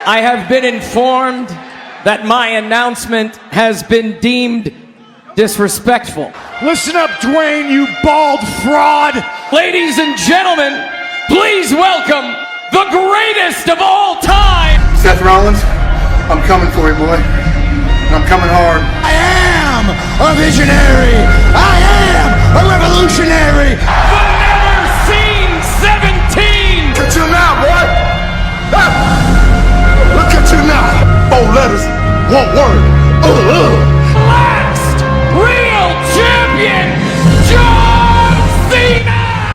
I have been informed that my announcement has been deemed disrespectful. Listen up, Dwayne, you bald fraud! Ladies and gentlemen, please welcome the greatest of all time! Seth Rollins, I'm coming for you, boy. I'm coming hard. I am a visionary! I am a revolutionary! The never seen 17! Look at you now, boy! Ah. Look at you now! 4 letters, 1 word. Last real champion, John Cena!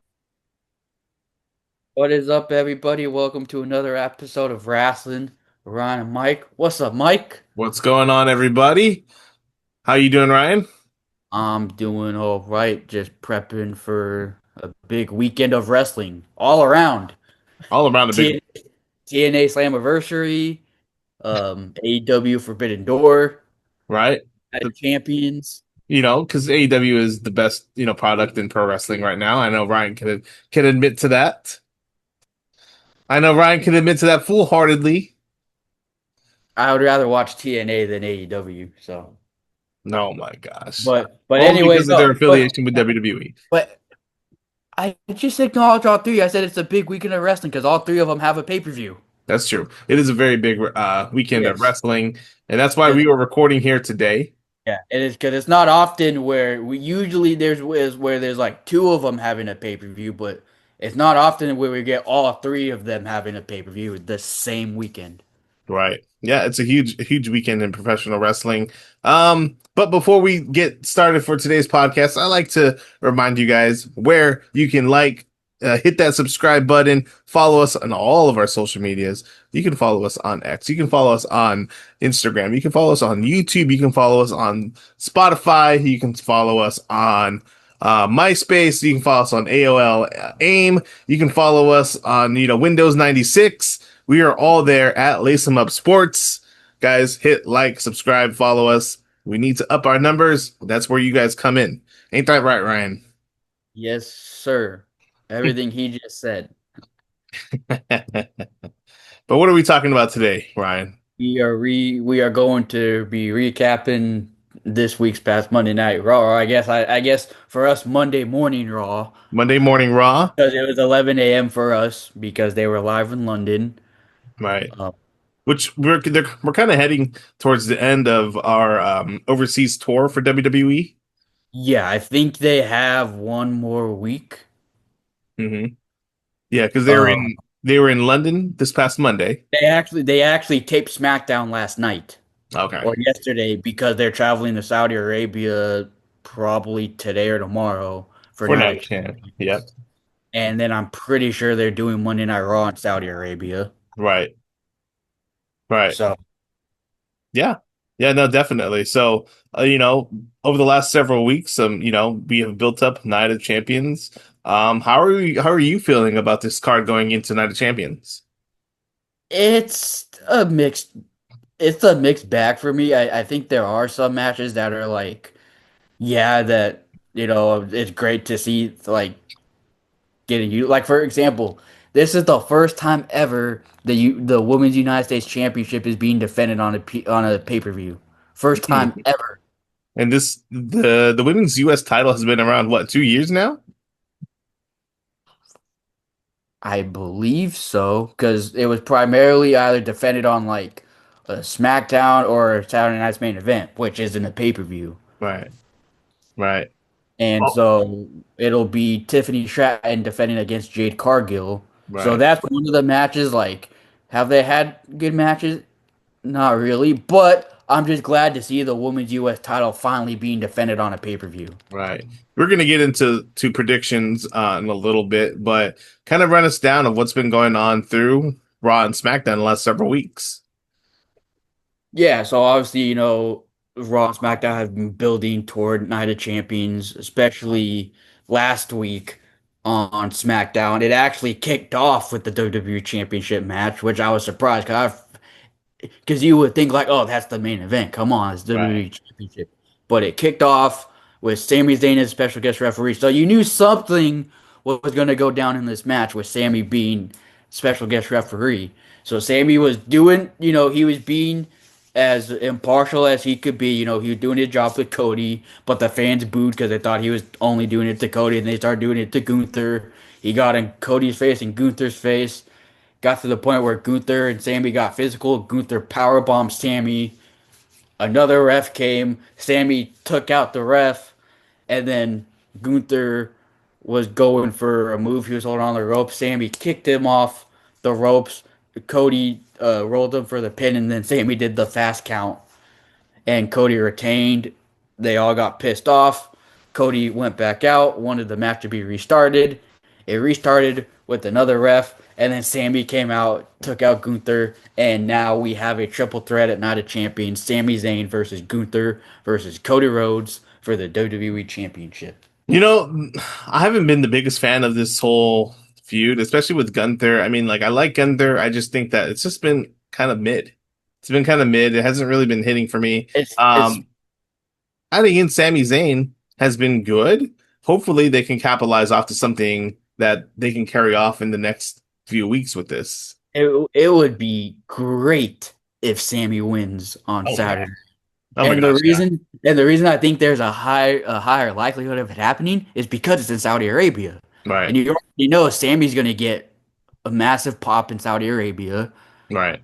What is up, everybody? Welcome to another episode of Rasslin. Ryan and Mike. What's up, Mike? What's going on, everybody? How you doing, Ryan? I'm doing all right. Just prepping for a big weekend of wrestling all around. All around the big TNA Slammiversary, AEW Forbidden Door, right? the champions. You know, because AEW is the best, product in pro wrestling right now. I know Ryan can admit to that. I know Ryan can admit to that full-heartedly. I would rather watch TNA than AEW. So, oh my gosh! But only anyway, because of their affiliation with WWE. But I just acknowledge all three. I said it's a big weekend of wrestling because all three of them have a pay-per-view. That's true. It is a very big weekend of wrestling, and that's why we were recording here today. Yeah, it is because it's not often where there's like 2 of them having a pay-per-view, but it's not often where we get all 3 of them having a pay-per-view the same weekend. Right. Yeah, it's a huge weekend in professional wrestling. But before we get started for today's podcast, I like to remind you guys where you can hit that subscribe button, follow us on all of our social medias. You can follow us on X. You can follow us on Instagram. You can follow us on YouTube. You can follow us on Spotify. You can follow us on MySpace. You can follow us on AOL AIM. You can follow us on, Windows 96. We are all there at Lace 'em Up Sports. Guys, hit like, subscribe, follow us. We need to up our numbers. That's where you guys come in. Ain't that right, Ryan? Yes, sir. Everything he just said. But what are we talking about today, Ryan? We are going to be recapping this week's past Monday Night Raw. Or I guess for us, Monday Morning Raw. Monday Morning Raw? Because it was 11 a.m. for us because they were live in London. Right. Which we're kind of heading towards the end of our overseas tour for WWE. Yeah, I think they have one more week. Mm-hmm. Yeah, because they were in London this past Monday. They actually taped SmackDown last night. Okay. Or yesterday because they're traveling to Saudi Arabia probably today or tomorrow for Night Champ. Yep. And then I'm pretty sure they're doing Monday Night Raw in Saudi Arabia. Right. So, yeah, no, definitely. So, over the last several weeks, we have built up Night of Champions. How are you feeling about this card going into Night of Champions? It's a mixed bag for me. I think there are some matches that are like, that it's great to see getting you. Like, for example, this is the first time ever the Women's United States Championship is being defended on a pay-per-view. First time ever. And the Women's US title has been around, 2 years now? I believe so, because it was primarily either defended on a SmackDown or Saturday Night's Main Event, which isn't a pay-per-view. Right. And so it'll be Tiffany Stratton defending against Jade Cargill. Right. So that's one of the matches. Have they had good matches? Not really, but I'm just glad to see the Women's U.S. title finally being defended on a pay-per-view. Right. We're going to get into predictions in a little bit, but kind of run us down of what's been going on through Raw and SmackDown the last several weeks. Yeah, so obviously, Raw and SmackDown have been building toward Night of Champions, especially last week on SmackDown. It actually kicked off with the WWE Championship match, which I was surprised because you would think that's the main event. Come on, it's WWE Championship. But it kicked off with Sami Zayn as special guest referee. So you knew something was going to go down in this match with Sami being special guest referee. So Sammy was doing, he was being as impartial as he could be. He was doing his job with Cody, but the fans booed because they thought he was only doing it to Cody, and they started doing it to Gunther. He got in Cody's face and Gunther's face. Got to the point where Gunther and Sammy got physical. Gunther powerbombed Sammy. Another ref came. Sammy took out the ref, and then Gunther was going for a move. He was holding on the rope. Sammy kicked him off the ropes. Cody rolled him for the pin, and then Sammy did the fast count. And Cody retained. They all got pissed off. Cody went back out, wanted the match to be restarted. It restarted with another ref, and then Sammy came out, took out Gunther, and now we have a triple threat at Night of Champions: Sami Zayn versus Gunther versus Cody Rhodes for the WWE Championship. You know, I haven't been the biggest fan of this whole feud, especially with Gunther. I mean, like, I like Gunther. I just think that it's just been kind of mid. It's been kind of mid. It hasn't really been hitting for me. It's I think in Sami Zayn has been good. Hopefully, they can capitalize off to something that they can carry off in the next few weeks with this. it would be great if Sammy wins on Oh, Saturday. oh my And gosh, yeah. the reason I think there's a higher likelihood of it happening is because it's in Saudi Arabia. Right, And you know Sammy's gonna get a massive pop in Saudi Arabia. right,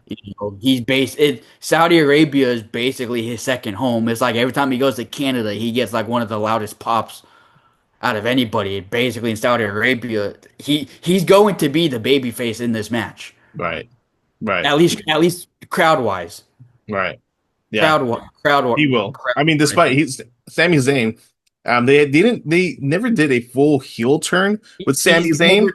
Saudi Arabia is basically his second home. It's like every time he goes to Canada, he gets like one of the loudest pops out of anybody. Basically in Saudi Arabia, he's going to be the babyface in this match. right, right, At least crowd wise. right. Yeah, Crowd he will. I mean, wise. despite he's Sami Zayn, they never did a full heel turn with Sami He's Zayn.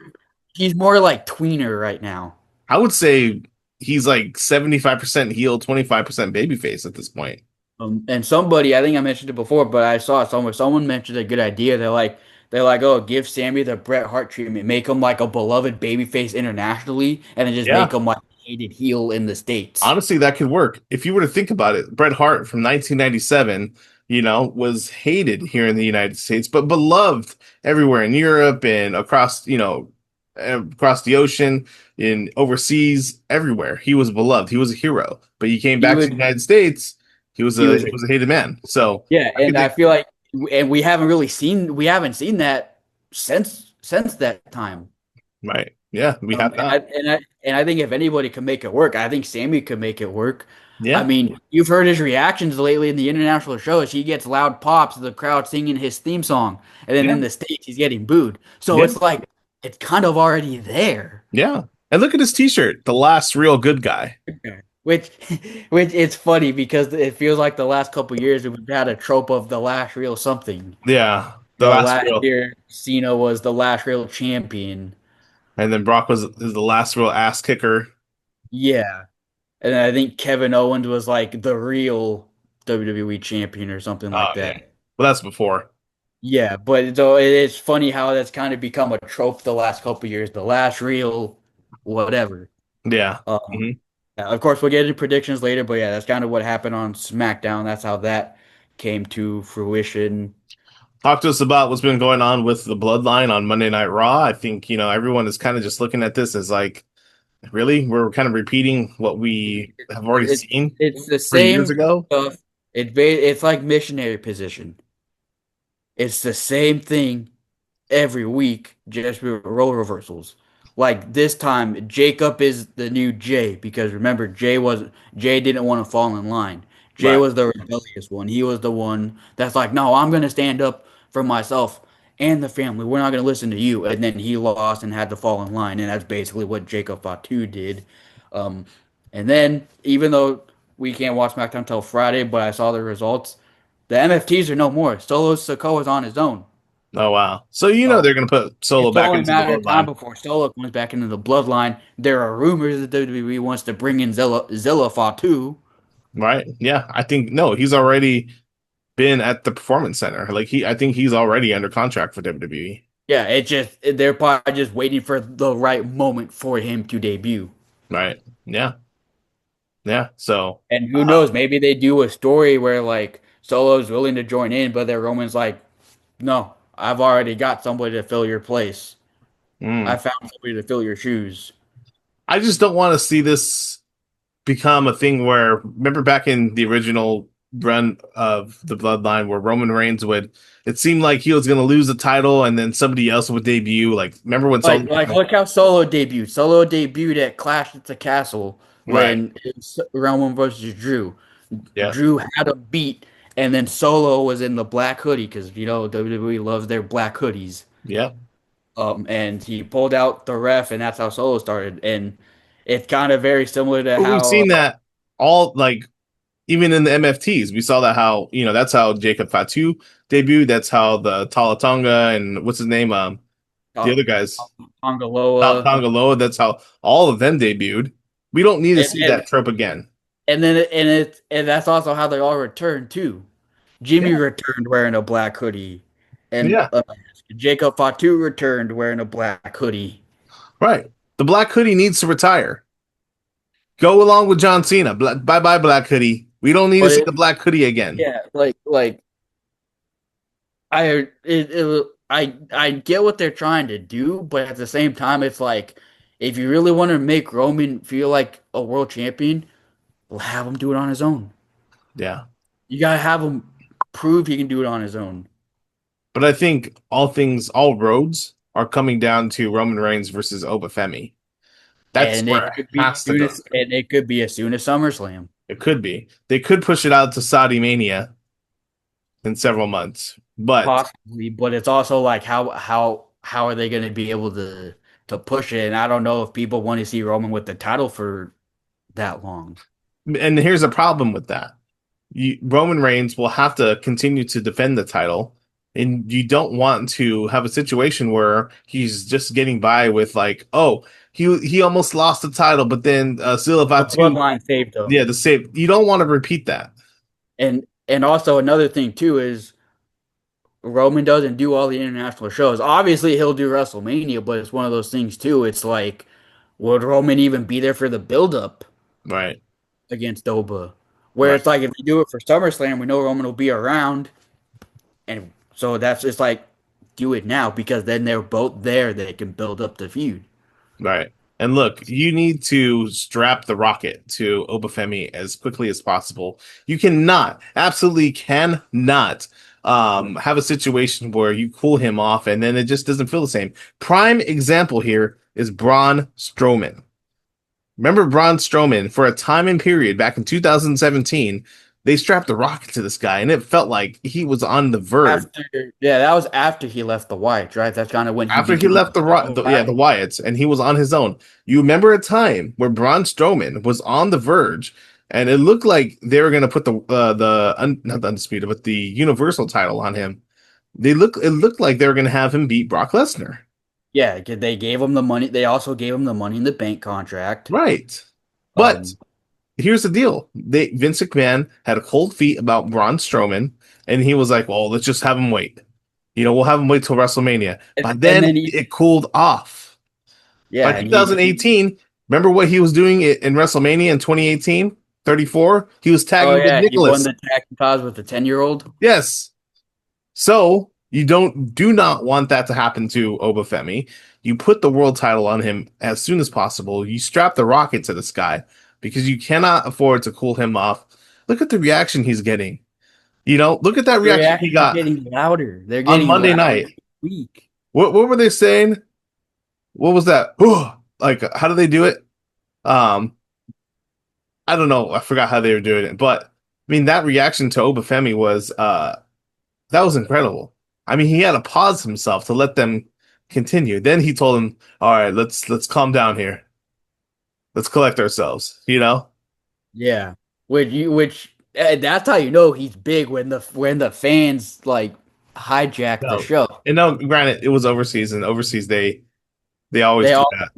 he's more like tweener right now. I would say he's like 75% heel, 25% babyface at this point. And somebody, I think I mentioned it before, but I saw it somewhere. Someone mentioned a good idea. They're like, oh, give Sammy the Bret Hart treatment, make him like a beloved babyface internationally, and then just Yeah. make him like a hated heel in the States. Honestly, that could work. If you were to think about it, Bret Hart from 1997, was hated here in the United States, but beloved everywhere in Europe and across the ocean, in overseas, everywhere. He was beloved. He was a hero. But he came He back to would, the United States. He was he a was, he was a hated man. So yeah, I could and I think, feel like, and we haven't seen that since that time. right. Yeah, we have And I that. and I and I think if anybody can make it work, I think Sammy could make it work. I Yeah. mean, you've heard his reactions lately in the international shows. He gets loud pops, the crowd singing his theme song, and then Yeah. in the States he's getting booed. So Yeah. it's like it's kind of already there. Yeah. And look at his t-shirt, the last real good guy. Which which it's funny because it feels like the last couple of years we've had a trope of the last real something. Yeah. The last Last real. year Cena was the last real champion. And then Brock is the last real ass kicker. Yeah. And I think Kevin Owens was like the real WWE champion or something Oh like yeah. that. Well, that's before. Yeah, but so it's funny how that's kind of become a trope the last couple years. The last real whatever. Yeah. Um, Mhm. of course, we'll get into predictions later, but yeah, that's kind of what happened on SmackDown. That's how that came to fruition. Talk to us about what's been going on with the Bloodline on Monday Night Raw. I think, everyone is kind of just looking at this as like, really? We're kind of repeating what we have already It, seen it's the 3 years same ago. stuff. It's like missionary position. It's the same thing every week, just with role reversals. Like this time, Jacob is the new Jay because remember, Jay didn't want to fall in line. Jay Right. was the rebellious one. He was the one that's like, no, I'm gonna stand up for myself and the family. We're not gonna listen to you. And then he lost and had to fall in line, and that's basically what Jacob Fatu did. Um, and then even though we can't watch SmackDown until Friday, but I saw the results. The MFTs are no more. Solo Sikoa is on his own. Oh, wow. So, So they're going to put Solo it's back only a into the matter of time Bloodline. before Solo comes back into the bloodline. There are rumors that WWE wants to bring in Zilla Fatu. Right. Yeah. I think, no, he's already been at the Performance Center. I think he's already under contract for WWE. Yeah, they're probably just waiting for the right moment for him to debut. Right. Yeah. Yeah. So, And who knows, maybe they do a story where like Solo's willing to join in, but then Roman's like, no, I've already got somebody to fill your place. I mm, found somebody to fill your shoes. I just don't want to see this become a thing where, remember back in the original run of the Bloodline where Roman Reigns would, it seemed like he was going to lose the title and then somebody else would debut. Like, remember when Solo? Like look how Solo debuted. Solo debuted at Clash at the Castle Right. when it was Roman versus Drew. Yeah. Drew had a beat, and then Solo was in the black hoodie because WWE loves their black hoodies. Yeah. And he pulled out the ref, and that's how Solo started. And it's kind of very similar to But we've how seen that all, like, even in the MFTs, we saw that how, that's how Jacob Fatu debuted. That's how the Talatonga and what's his name? The other guys, Tongaloa, Tongaloa, that's how all of them debuted. We don't need to and, see and, that trope again. and that's also how they all returned too. Jimmy Yeah. returned wearing a black hoodie, and Yeah. Jacob Fatu returned wearing a black hoodie. Right. The Black Hoodie needs to retire. Go along with John Cena. Bye bye, Black Hoodie. We don't need to But see the Black Hoodie again. yeah, like I get what they're trying to do, but at the same time, it's like if you really want to make Roman feel like a world champion, well, have him do it on his own. Yeah. You gotta have him prove he can do it on his own. But I think all roads are coming down to Roman Reigns versus Obafemi. That's And where it it could be has to go. as soon as SummerSlam. It could be. They could push it out to Saudi Mania in several months. But Possibly, but it's also like how are they going to be able to push it? And I don't know if people want to see Roman with the title for that long. and here's a problem with that. Roman Reigns will have to continue to defend the title, and you don't want to have a situation where he's just getting by with like, oh, he almost lost the title, but then The Silva bloodline saved them. yeah, the save. You don't want to repeat that. And also another thing too is Roman doesn't do all the international shows. Obviously he'll do WrestleMania, but it's one of those things too. It's like, would Roman even be there for the build up Right, against Oba? Where right, it's like if we do it for SummerSlam, we know Roman will be around. And so that's just like do it now because then they're both there. They can build up the feud. right. And look, you need to strap the rocket to Obafemi as quickly as possible. You cannot, absolutely cannot, have a situation where you cool him off and then it just doesn't feel the same. Prime example here is Braun Strowman. Remember Braun Strowman, for a time and period back in 2017, they strapped the rocket to this guy and it felt like he was on the verge. That was after he left the White, right? That's kind of when After he became left the Wyatts, and he was on his own. You remember a time where Braun Strowman was on the verge, and it looked like they were going to put not the undisputed, but the Universal title on him. It looked like they were going to have him beat Brock Lesnar. Yeah, they gave him the money. They also gave him the Money in the Bank contract. Right. But Um, here's the deal: Vince McMahon had a cold feet about Braun Strowman, and he was like, "Well, let's just have him wait. We'll have him wait till WrestleMania." By then, it cooled off. yeah, By and 2018, remember what he was doing in WrestleMania in 2018? 34? He was tagging with he won Nicholas. the tag titles with the 10-year-old. Yes. So you do not want that to happen to Obafemi. You put the world title on him as soon as possible. You strap the rocket to this guy because you cannot afford to cool him off. Look at the reaction he's getting. Look at that reaction he got Getting louder. They're on getting Monday louder night. every week. What were they saying? What was that? Like, how do they do it? I don't know. I forgot how they were doing it, but I mean that reaction to Obafemi was that was incredible. I mean, he had to pause himself to let them continue. Then he told them, "All right, let's calm down here. Let's collect ourselves." Yeah, which that's how you know he's big when the fans like hijack the No. show. And no, granted, it was overseas, and overseas they always They do all that.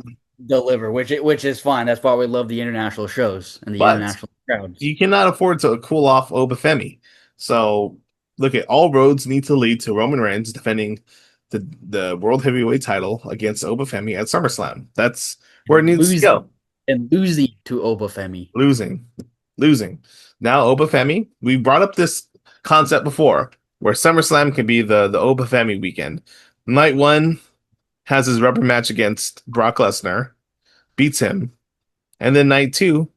deliver, which is fine. That's why we love the international shows and the But international crowds. you cannot afford to cool off Obafemi. So look at all roads need to lead to Roman Reigns defending the world heavyweight title against Obafemi at SummerSlam. That's where it needs to go. And losing to Obafemi. Losing. Now Obafemi, we brought up this concept before, where SummerSlam can be the Obafemi weekend. Night one has his rubber match against Brock Lesnar, beats him, and then night two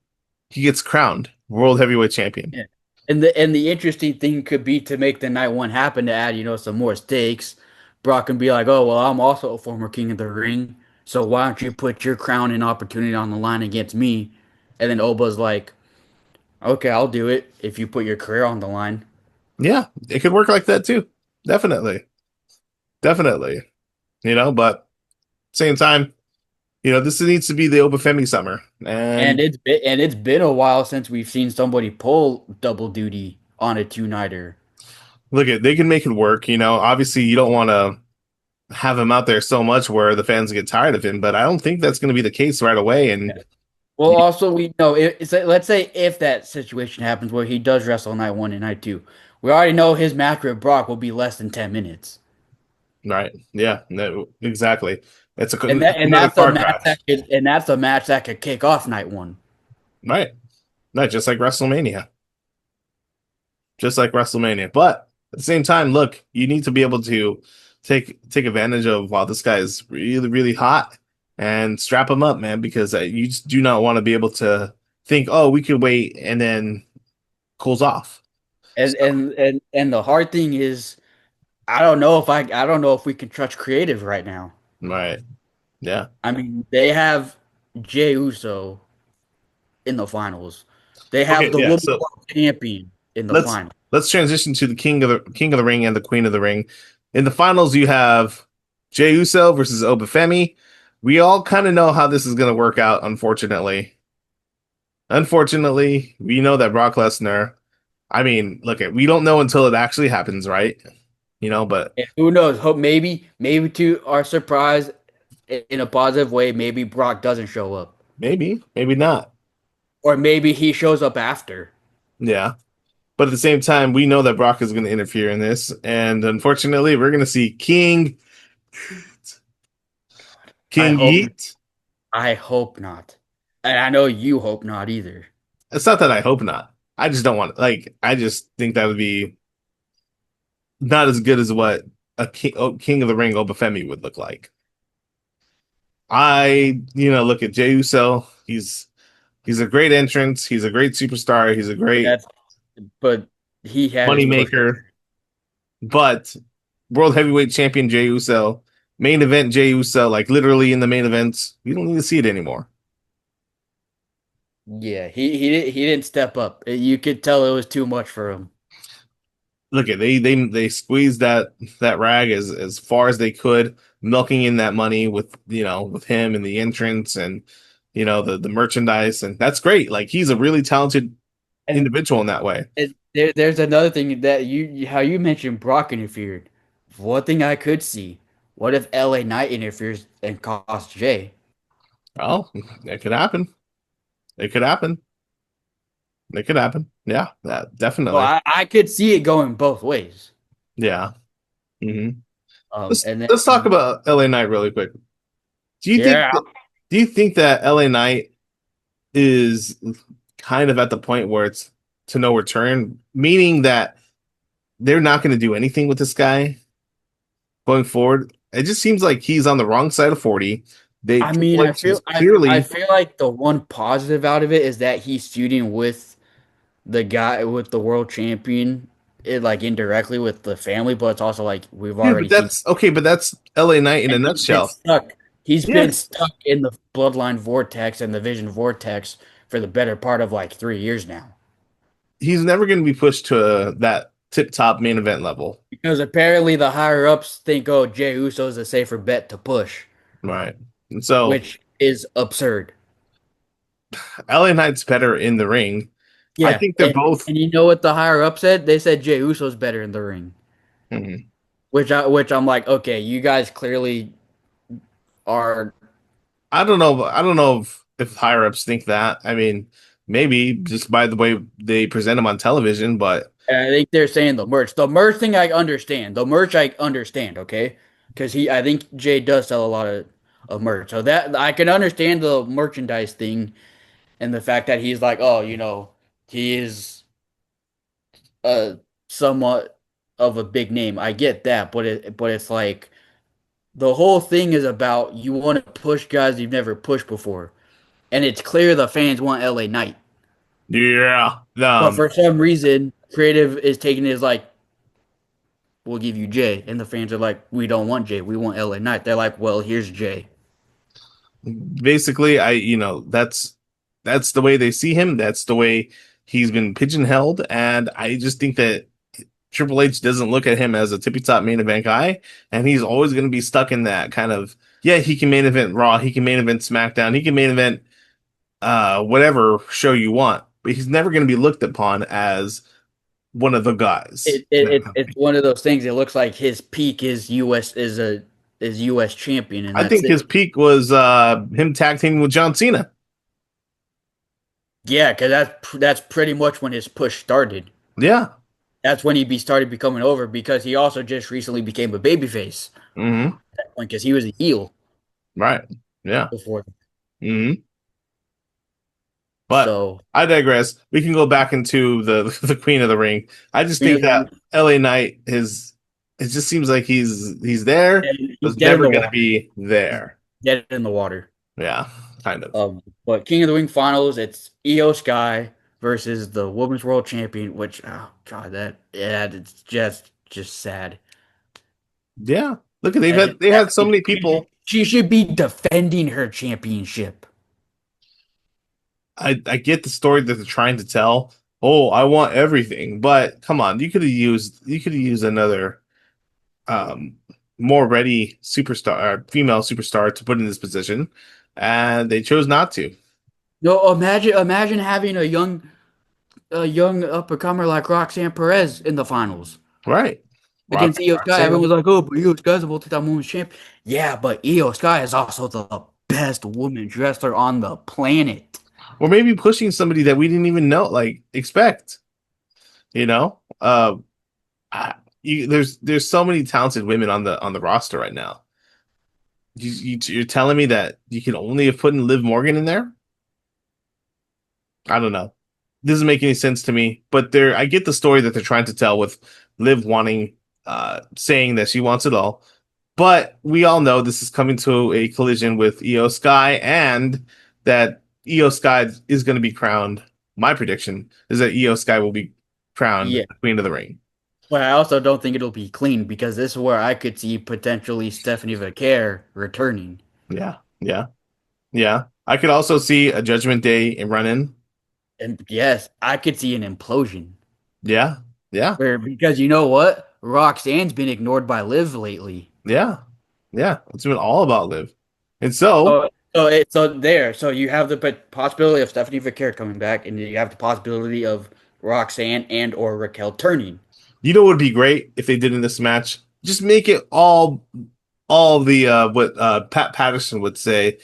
he gets crowned world heavyweight champion. Yeah. And the interesting thing could be to make the night one happen to add, some more stakes. Brock can be like, oh well, I'm also a former king of the ring, so why don't you put your crown and opportunity on the line against me? And then Oba's like, okay, I'll do it if you put your career on the line. Yeah, it could work like that too. Definitely, definitely. But same time, this needs to be the Obafemi summer, And and it's been a while since we've seen somebody pull double duty on a two-nighter. look at they can make it work. Obviously you don't want to have him out there so much where the fans get tired of him, but I don't think that's going to be the case right away. And Well, also we know let's say if that situation happens where he does wrestle night one and night two, we already know his match with Brock will be less than 10 minutes, right, yeah, no, exactly. It's and another that's a car match crash, that could kick off night one. right? Not just like WrestleMania, just like WrestleMania. But at the same time, look, you need to be able to take advantage of while this guy is really really hot and strap him up, man, because you just do not want to be able to think, oh, we could wait and then cools off. And So, and the hard thing is, I don't know if we can trust creative right now. right, yeah. I mean, they have Jey Uso in the finals. They have Okay, the yeah. Women's So World Champion in the let's final. let's transition to the King of the Ring and the Queen of the Ring. In the finals, you have Jey Uso versus Obafemi. We all kind of know how this is going to work out. Unfortunately, we know that Brock Lesnar. I mean, look, we don't know until it actually happens, right? But And who knows? Hope maybe to our surprise, in a positive way, maybe Brock doesn't show up, maybe not. or maybe he shows up after. Yeah. But at the same time, we know that Brock is going to interfere in this, and unfortunately, we're going to see I King hope Yeet. I hope not, and I know you hope not either. It's not that I hope not. I just don't want like. I just think that would be not as good as what a King of the Ring Obafemi would look like. Look at Jey Uso. He's a great entrance. He's a great superstar. He's a great That's but he had his push. moneymaker. But World Heavyweight Champion Jey Uso, main event Jey Uso, like literally in the main events, we don't need to see it anymore. Yeah, he didn't step up. You could tell it was too much for him. Look at they squeezed that rag as far as they could, milking in that money with with him and the entrance and the merchandise, and that's great. Like he's a really talented And individual in that way. there's another thing that how you mentioned Brock interfered. One thing I could see: what if LA Knight interferes and costs Jay? Oh, it could happen. It could happen. It could happen. Yeah, that Well, definitely. I could see it going both ways. Yeah. hmm Let's And let's talk then about LA Knight really quick. Do you think yeah, do you think that LA Knight is kind of at the point where it's to no return, meaning that they're not going to do anything with this guy going forward? It just seems like he's on the wrong side of 40. They I mean, Triple H is clearly I feel like the one positive out of it is that he's feuding with the guy with the world champion, like indirectly with the family, but it's also like we've yeah, but already seen. that's okay, but that's LA Knight in a And he's been nutshell. stuck. He's Yeah, been stuck in the bloodline vortex and the vision vortex for the better part of like 3 years now. he's never going to be pushed to that tip top main event level. Because apparently the higher ups think, oh, Jey Uso is a safer bet to push, Right. And so which is absurd. LA Knight's better in the ring. I Yeah, think they're both. and you know what the higher up said? They said Jey Uso's better in the ring, Mhm. which I'm like, okay, you guys clearly are. I don't know. I don't know if higher ups think that. I mean, maybe just by the way they present him on television, but I think they're saying the merch. The merch thing I understand. The merch I understand. Okay, because I think Jay does sell a lot of merch, so that I can understand the merchandise thing and the fact that he's like, oh, he is a somewhat of a big name. I get that, but it's like the whole thing is about you want to push guys you've never pushed before. and it's clear the fans want LA Knight. Yeah. But for some reason, creative is taking it as like, we'll give you Jay. And the fans are like, we don't want Jay. We want LA Knight. They're like, well, here's Jay. Basically, that's the way they see him. That's the way he's been pigeonholed. And I just think that Triple H doesn't look at him as a tippy top main event guy. And he's always going to be stuck in that kind of, yeah, he can main event Raw. He can main event SmackDown. He can main event whatever show you want. But he's never going to be looked upon as one of the guys. It's one of those things. It looks like his peak is US champion, and I that's think his peak was him tag teaming with John Cena. Yeah, because that's pretty much when his push started. Yeah. That's when he started becoming over because he also just recently became a babyface. Mm-hmm. At that point, because he was a heel Right. Yeah. before. Mm-hmm. But So I digress. We can go back into the Queen of the Ring. I just think that LA Knight it just seems like he's there, but never gonna be there. Get it in the water. Yeah, kind of. But King of the Ring finals, it's Io Sky versus the Women's World Champion, which it's just sad. Yeah. Look, they had so many people. She should be defending her championship. I get the story that they're trying to tell. Oh, I want everything, but come on, you could have used another more ready superstar or female superstar to put in this position, and they chose not to. No, imagine having a young up and comer like Roxanne Perez in the finals. Right. Against Io Sky. Everyone was like, oh, but Io Sky's a multi-time women's champ. Yeah, but Io Sky is also the best women's wrestler on the planet. Or maybe pushing somebody that we didn't even know, expect. You know? There's so many talented women on the roster right now. You're telling me that you can only have put in Liv Morgan in there? I don't know. Doesn't make any sense to me. But I get the story that they're trying to tell with Liv wanting, saying that she wants it all. But we all know this is coming to a collision with Io Sky, and that Io Sky is going to be crowned. My prediction is that Io Sky will be crowned Queen of the Ring. But I also don't think it'll be clean because this is where I could see potentially Stephanie Vaquer returning. Yeah. I could also see a Judgment Day run-in. And yes, I could see an implosion. Yeah. Because you know what? Roxanne's been ignored by Liv lately. Yeah. It's been all about Liv. And so So you have the possibility of Stephanie Vaquer coming back, and you have the possibility of Roxanne and or Raquel turning. You know what would be great if they did in this match? Just make it all the what Pat Patterson would say.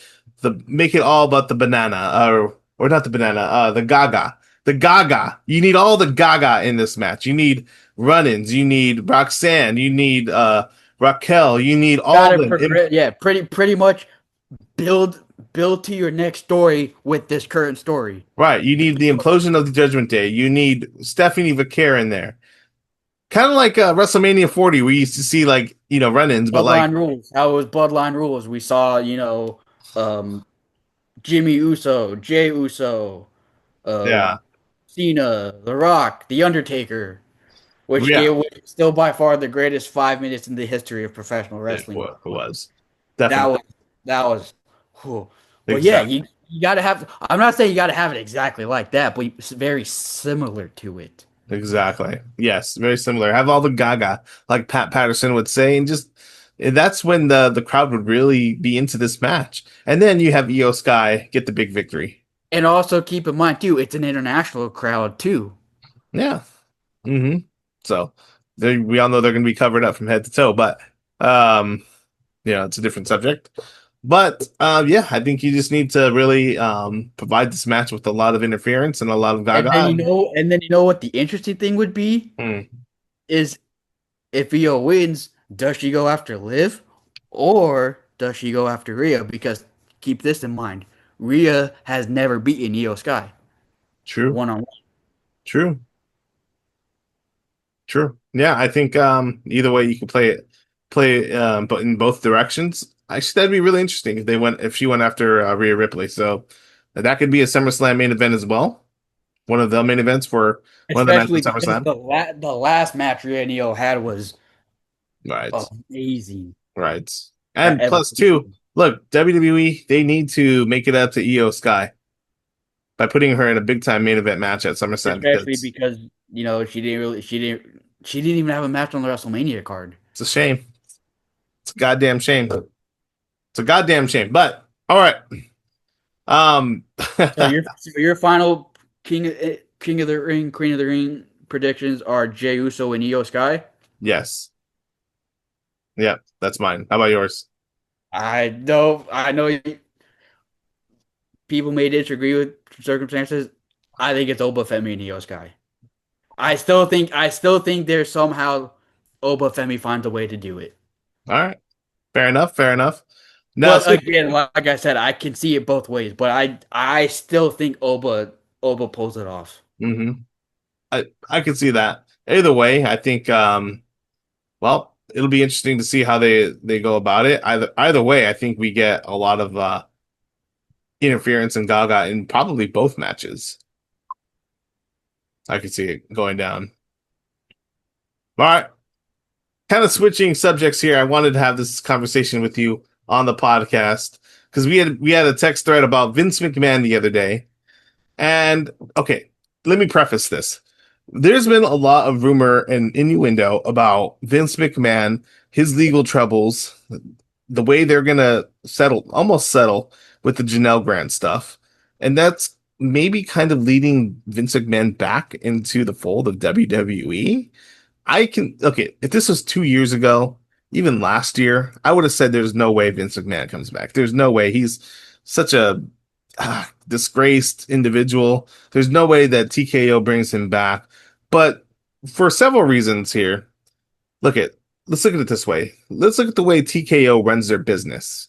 Make it all about the banana, or not the banana, the Gaga. The Gaga. You need all the Gaga in this match. You need run-ins. You need Roxanne. You need Raquel. You need all of them. Yeah, pretty much build to your next story with this current story. Right. You need the implosion of the Judgment Day. You need Stephanie Vaquer in there. Kind of like WrestleMania 40, we used to see run-ins, but Bloodline rules. How it was Bloodline rules. We saw Jimmy Uso, Jey Uso, Cena, The Rock, The Undertaker, which is still by far the greatest 5 minutes in the history of professional wrestling. It was definitely that was. Whew. But exactly. yeah, you got to have. I'm not saying you got to have it exactly like that, but it's very similar to it. Exactly. Yes, very similar. Have all the Gaga, like Pat Patterson would say, and that's when the crowd would really be into this match. And then you have Io Sky get the big victory. And also keep in mind too, it's an international crowd too. Yeah. Mm-hmm. So we all know they're going to be covered up from head to toe, but it's a different subject. But I think you just need to really provide this match with a lot of interference and a lot of Gaga. And then you know what the interesting thing would be is if Io wins, does she go after Liv or does she go after Rhea? Because keep this in mind, Rhea has never beaten Io Sky. True. One-on-one. True. Yeah, I think either way you can play it, but in both directions. Actually, that'd be really interesting if she went after Rhea Ripley. So That could be a SummerSlam main event as well. One of the main events for one of the nights Especially at because SummerSlam. the last match Rhea and Io had was Right. amazing. Right. That And plus two, evolution. look, WWE, they need to make it up to Io Sky by putting her in a big time main event match at SummerSlam Especially because because, she didn't even have a match on the WrestleMania card. it's a shame. It's a goddamn shame. It's a goddamn shame. But all right. Um So your final King of the Ring, Queen of the Ring predictions are Jey Uso and Io Sky. yes. Yeah, that's mine. How about yours? I know people may disagree with circumstances. I think it's Oba Femi and Io Sky. I still think there's somehow Oba Femi finds a way to do it. All right. Fair enough. Fair enough. Now, But again, like I said, I can see it both ways. But I still think Oba pulls it off. mhm. I can see that. Either way, I think well, it'll be interesting to see how they go about it. Either way, I think we get a lot of interference and Gaga in probably both matches. I could see it going down. All right. Kind of switching subjects here. I wanted to have this conversation with you on the podcast because we had a text thread about Vince McMahon the other day. And okay, let me preface this. There's been a lot of rumor and innuendo about Vince McMahon, his legal troubles, the way they're gonna almost settle with the Janelle Grant stuff, and that's maybe kind of leading Vince McMahon back into the fold of WWE. If this was 2 years ago, even last year, I would have said there's no way Vince McMahon comes back. There's no way. He's such a disgraced individual. There's no way that TKO brings him back. But for several reasons here, look at let's look at it this way. Let's look at the way TKO runs their business.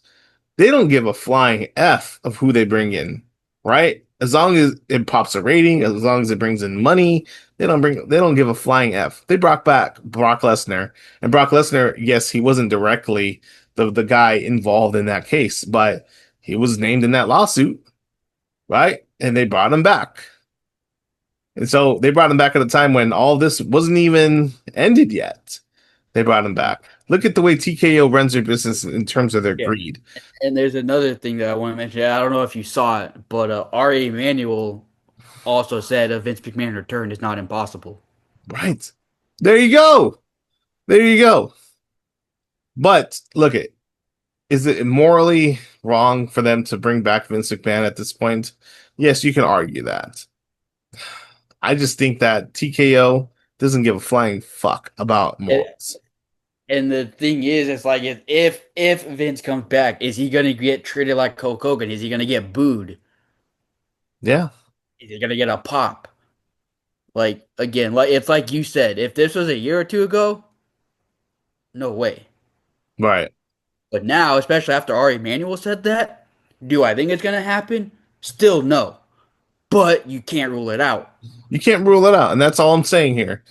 They don't give a flying F of who they bring in, right? As long as it pops a rating, as long as it brings in money, they don't give a flying F. They brought back Brock Lesnar. And Brock Lesnar, yes, he wasn't directly the guy involved in that case, but he was named in that lawsuit, right? And they brought him back. And so they brought him back at a time when all this wasn't even ended yet. They brought him back. Look at the way TKO runs their business in terms of their Yeah. greed. And there's another thing that I want to mention. I don't know if you saw it, but Ari Emanuel also said a Vince McMahon return is not impossible. Right. There you go. There you go. But look at is it morally wrong for them to bring back Vince McMahon at this point? Yes, you can argue that. I just think that TKO doesn't give a flying fuck about morals. And the thing is, it's like if Vince comes back, is he gonna get treated like Hulk Hogan? Is he gonna get booed? Yeah. Is he gonna get a pop? Like again, like it's like you said, if this was a year or two ago, no way. Right. But now, especially after Ari Emanuel said that, do I think it's gonna happen? Still no. But you can't rule it out. You can't rule it out, and that's all I'm saying here.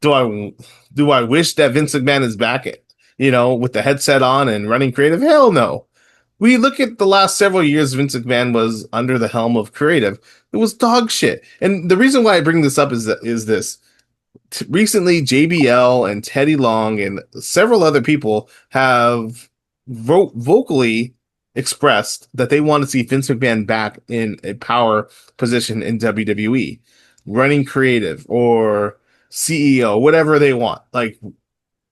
Do I wish that Vince McMahon is back, with the headset on and running creative? Hell no. We look at the last several years Vince McMahon was under the helm of creative. It was dog shit. And the reason why I bring this up is this. Recently, JBL and Teddy Long and several other people have vocally expressed that they want to see Vince McMahon back in a power position in WWE, running creative or CEO, whatever they want. Like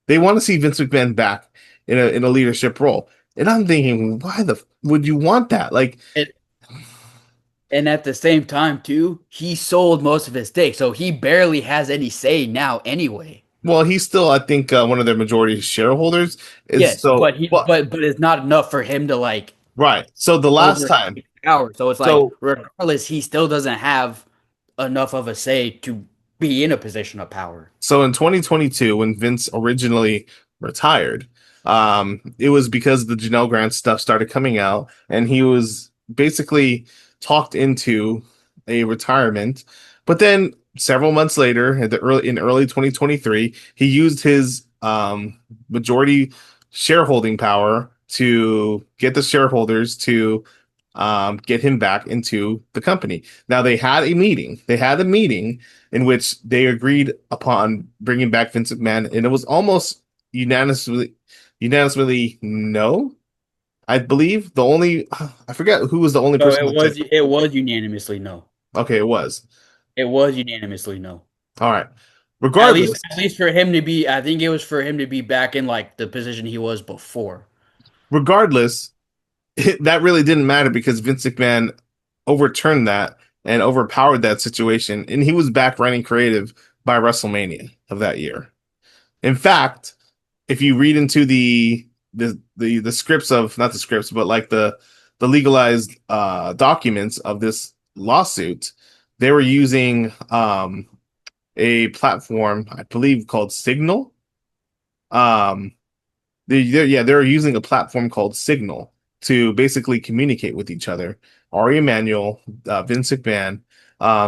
they want to see Vince McMahon back in a leadership role. And I'm thinking, why would you want that? Like, And at the same time, too, he sold most of his stake, so he barely has any say now anyway. well, he's still, I think, one of their majority shareholders. Yes, So, but it's not enough for him to like right. So the last time, power. So it's like So- regardless, he still doesn't have enough of a say to be in a position of power. So in 2022, when Vince originally retired, it was because the Janelle Grant stuff started coming out, and he was basically talked into a retirement. But then several months later, in early 2023, he used his majority shareholding power to get the shareholders to get him back into the company. Now they had a meeting. They had a meeting in which they agreed upon bringing back Vince McMahon, and it was almost unanimously no. I believe the only I forget who was the only So person that said it was unanimously no. okay, it was. It was unanimously no. All right. Regardless, At least for him to be, I think it was for him to be back in like the position he was before. regardless, that really didn't matter because Vince McMahon overturned that and overpowered that situation, and he was back running creative by WrestleMania of that year. In fact, if you read into the scripts of not the scripts, but like the legalized documents of this lawsuit, they were using a platform I believe called Signal. Um, they were using a platform called Signal to basically communicate with each other. Ari Emanuel, Vince McMahon,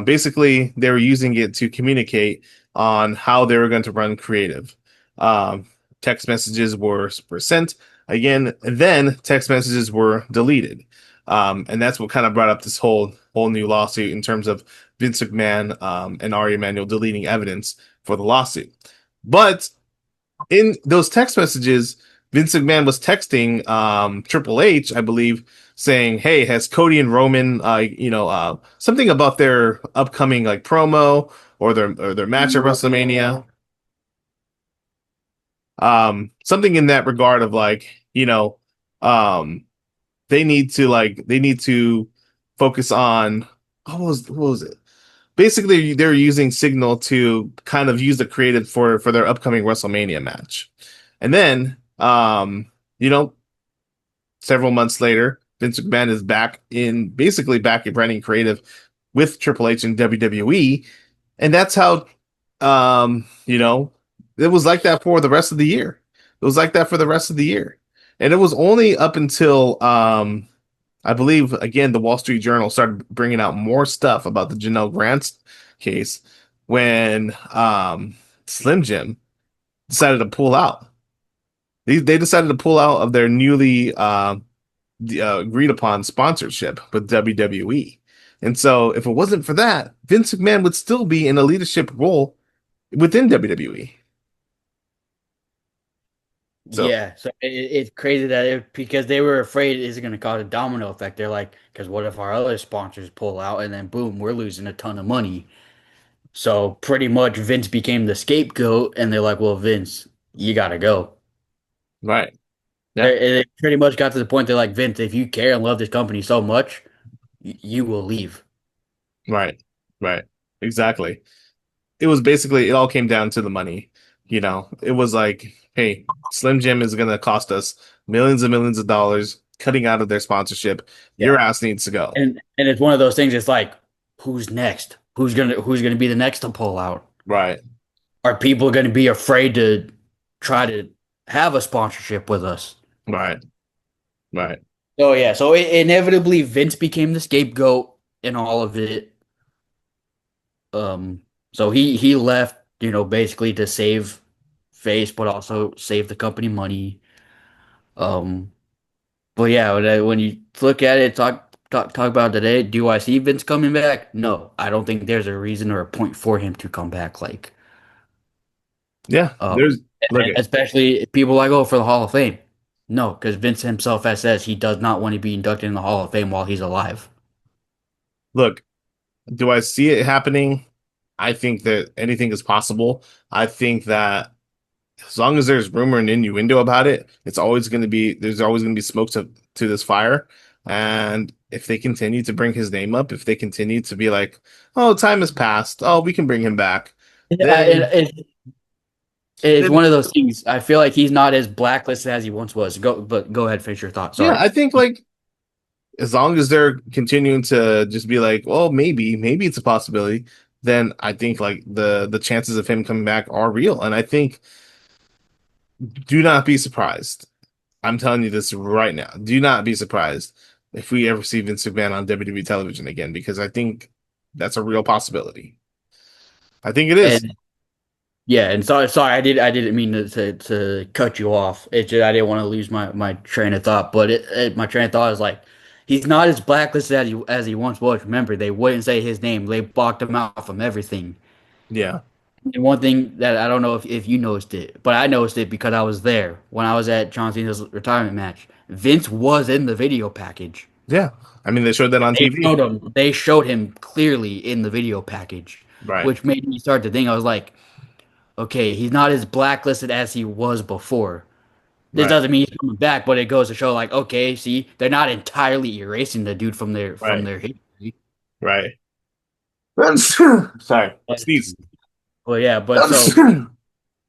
basically they were using it to communicate on how they were going to run creative. Um, Text messages were sent again, and then text messages were deleted. And that's what kind of brought up this whole new lawsuit in terms of Vince McMahon and Ari Emanuel deleting evidence for the lawsuit. But in those text messages, Vince McMahon was texting Triple H, I believe, saying, "Hey, has Cody and Roman, something about their upcoming like promo or their match at WrestleMania, something in that regard of like, um, they need to focus on what was it? Basically, they're using Signal to kind of use the creative for their upcoming WrestleMania match. And then, several months later, Vince McMahon is back in running creative with Triple H and WWE, and that's how, it was like that for the rest of the year. It was like that for the rest of the year, and it was only up until I believe again the Wall Street Journal started bringing out more stuff about the Janelle Grant case when Slim Jim decided to pull out. They decided to pull out of their newly agreed upon sponsorship with WWE. And so, if it wasn't for that, Vince McMahon would still be in a leadership role within WWE. So, Yeah, so it's crazy that because they were afraid it's going to cause a domino effect. They're like, because what if our other sponsors pull out and then boom, we're losing a ton of money. So pretty much Vince became the scapegoat, and they're like, well, Vince, you got to go. right. Yeah. It pretty much got to the point they're like, Vince, if you care and love this company so much, you will leave. Right. Right. Exactly. It was basically, it all came down to the money. It was like, hey, Slim Jim is going to cost us millions and millions of dollars cutting out of their sponsorship. Your Yeah. ass needs to go. And it's one of those things. It's like, who's next? Who's gonna be the next to pull out? Right. Are people going to be afraid to try to have a sponsorship with us? Right. Right. So yeah, so inevitably Vince became the scapegoat in all of it. Um, so he left, basically to save face, but also save the company money. Um, but yeah, when you look at it, talk about it today, do I see Vince coming back? No, I don't think there's a reason or a point for him to come back. Like, Yeah. uh, There's, look at, especially people like, oh, for the Hall of Fame. No, because Vince himself has says he does not want to be inducted in the Hall of Fame while he's alive. look, do I see it happening? I think that anything is possible. I think that as long as there's rumor and innuendo about it, there's always going to be smoke to this fire. And if they continue to bring his name up, if they continue to be like, oh, time has passed, oh, we can bring him back, Yeah, then, it's then one of those things. I feel like he's not as blacklisted as he once was. But go ahead, finish your thought. yeah, Sorry. I think like as long as they're continuing to just be like, well, maybe it's a possibility, then I think like the chances of him coming back are real. And I think do not be surprised. I'm telling you this right now. Do not be surprised if we ever see Vince McMahon on WWE television again, because I think that's a real possibility. I think it is. And yeah, and sorry, I didn't mean to cut you off. It's just I didn't want to lose my train of thought. But my train of thought is like, He's not as blacklisted as he once was. Remember, they wouldn't say his name. They blocked him out from everything. Yeah. And one thing that I don't know if you noticed it, but I noticed it because I was there when I was at John Cena's retirement match. Vince was in the video package. Yeah. I mean, they showed that on TV. They showed him clearly in the video package, Right. which made me start to think. I was like, okay, he's not as blacklisted as he was before. This Right. doesn't mean he's coming back, but it goes to show, like, okay, see, they're not entirely erasing the dude from Right. their history. Right. Sorry. Sneeze. Well, yeah, but so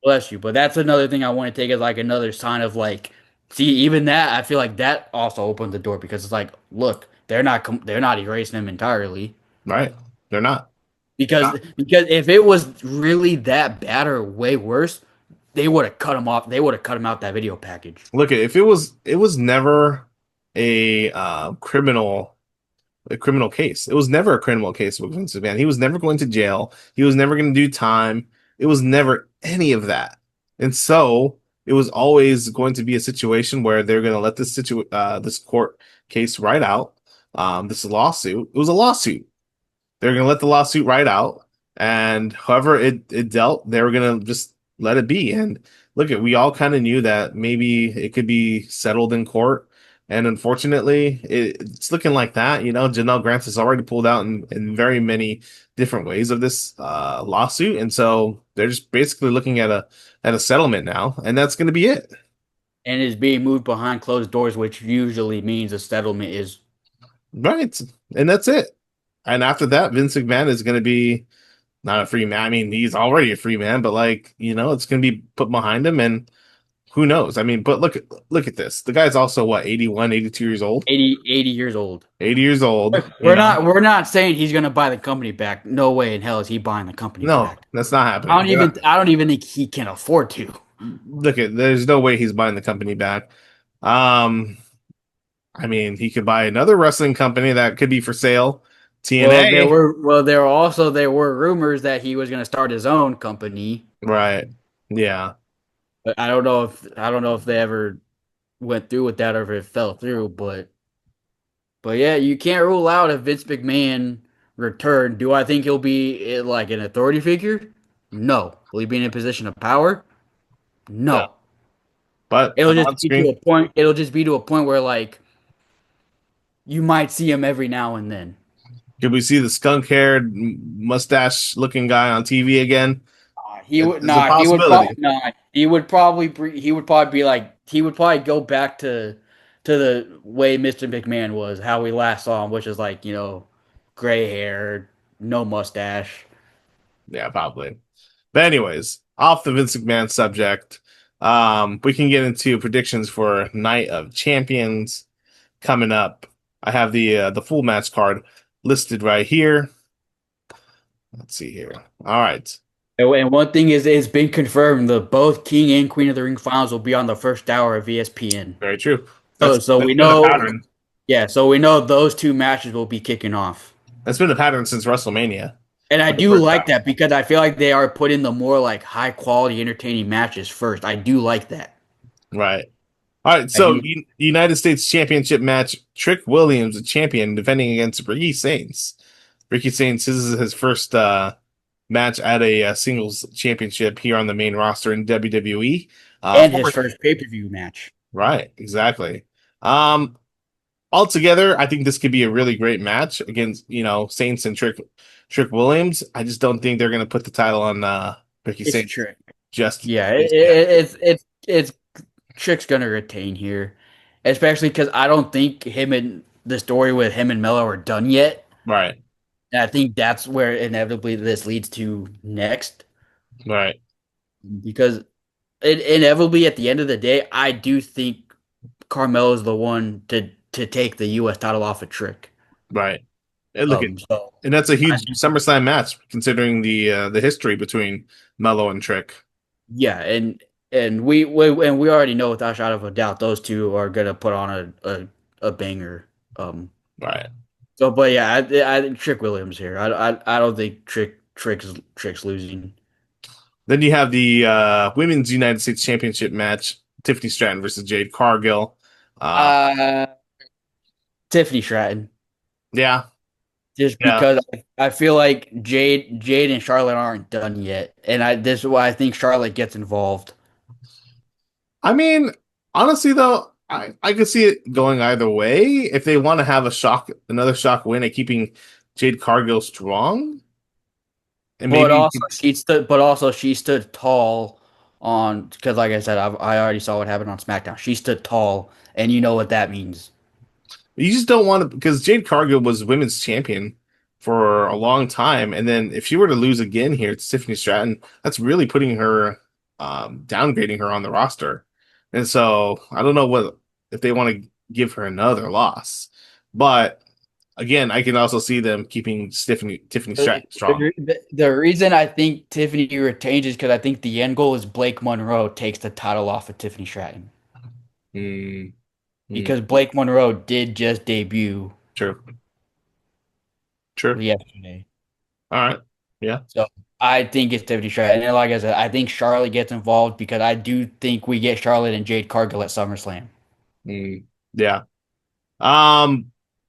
bless you. But that's another thing I want to take as like another sign of like, see, even that I feel like that also opened the door because it's like, look, they're not erasing him entirely Right. They're not. because if it was really that bad or way worse, they would have cut him off. They would have cut him out that video package. Look, if it was never a criminal case. It was never a criminal case with Vince McMahon. He was never going to jail. He was never going to do time. It was never any of that. And so it was always going to be a situation where they're going to let this court case ride out. This lawsuit. It was a lawsuit. They're going to let the lawsuit ride out, and however it dealt, they were going to just let it be. And look, we all kind of knew that maybe it could be settled in court. And unfortunately, it's looking like that. You know, Janelle Grant has already pulled out in very many different ways of this lawsuit, and so they're just basically looking at a settlement now, and that's going to be it. And is being moved behind closed doors, which usually means a settlement is. Right, and that's it. And after that, Vince McMahon is going to be not a free man. I mean, he's already a free man, but like, you know, it's going to be put behind him, and who knows? I mean, but look at this. The guy's also what, 81, 82 years old? 80 years old. 80 years old. We're not saying he's gonna buy the company back. No way in hell is he buying the company No, back. that's not happening. I don't even think he can afford to. Look at there's no way he's buying the company back. Um, I mean, he could buy another wrestling company that could be for sale. TNA. There were rumors that he was gonna start his own company. Right. Yeah. But I don't know if they ever went through with that or if it fell through, but yeah, you can't rule out if Vince McMahon returned. Do I think he'll be like an authority figure? No. Will he be in a position of power? No. No. But It'll on just be to screen, a point. It'll just be to a point where like you might see him every now and then. could we see the skunk-haired, mustache-looking guy on TV again? He would It's a nah. possibility. He would probably be like he would probably go back to the way Mr. McMahon was, how we last saw him, which is like gray hair, no mustache. Yeah, probably. But anyways, off the Vince McMahon subject, we can get into predictions for Night of Champions coming up. I have the full match card listed right here. Let's see here. All right. And one thing is, it's been confirmed that both King and Queen of the Ring finals will be on the first hour of ESPN. Very true. So we been a know, pattern. yeah. So we know those two matches will be kicking off. That's been a pattern since WrestleMania. And I For the do first like hour. that because I feel like they are putting the more like high quality, entertaining matches first. I do like that. Right. All right. I So, do. United States Championship match: Trick Williams, the champion, defending against Ricky Saints. Ricky Saints, this is his first match at a singles championship here on the main roster in WWE. And his first pay-per-view match. Right, exactly. Um, Altogether, I think this could be a really great match against, Saints and Trick Williams. I just don't think they're going to put the title on Ricky It's Saints Trick. just Yeah, yet. it's Trick's gonna retain here, especially because I don't think the story with him and Mello are done yet. Right, And I think that's where inevitably this leads to next, right, because inevitably at the end of the day, I do think Carmelo is the one to take the U.S. title off of Trick. right. And look, So and that's a huge SummerSlam match considering the history between Mello and Trick. yeah, and we already know without a shadow of a doubt those two are gonna put on a banger. Right. So, but yeah, I think Trick Williams here. I don't think Trick's losing. Then you have the Women's United States Championship match: Tiffany Stratton versus Jade Cargill. Uh, Tiffany Stratton. Yeah, Just yeah. because I feel like Jade and Charlotte aren't done yet, and this is why I think Charlotte gets involved. I mean, honestly though, I could see it going either way. If they want to have another shock win at keeping Jade Cargill strong, and But maybe also she stood tall on because like I said, I already saw what happened on SmackDown. She stood tall, and you know what that means. you just don't want to, because Jade Cargill was women's champion for a long time, and then if she were to lose again here to Tiffany Stratton, that's really putting her, downgrading her on the roster. And so I don't know what if they want to give her another loss, but again, I can also see them keeping Tiffany Stratton strong. The reason I think Tiffany retains is because I think the end goal is Blake Monroe takes the title off of Tiffany Stratton Mm, mm, because Blake Monroe did just debut true, true. yesterday. All right, yeah. So I think it's Tiffany Stratton. And like I said, I think Charlotte gets involved because I do think we get Charlotte and Jade Cargill at SummerSlam. Mm, yeah.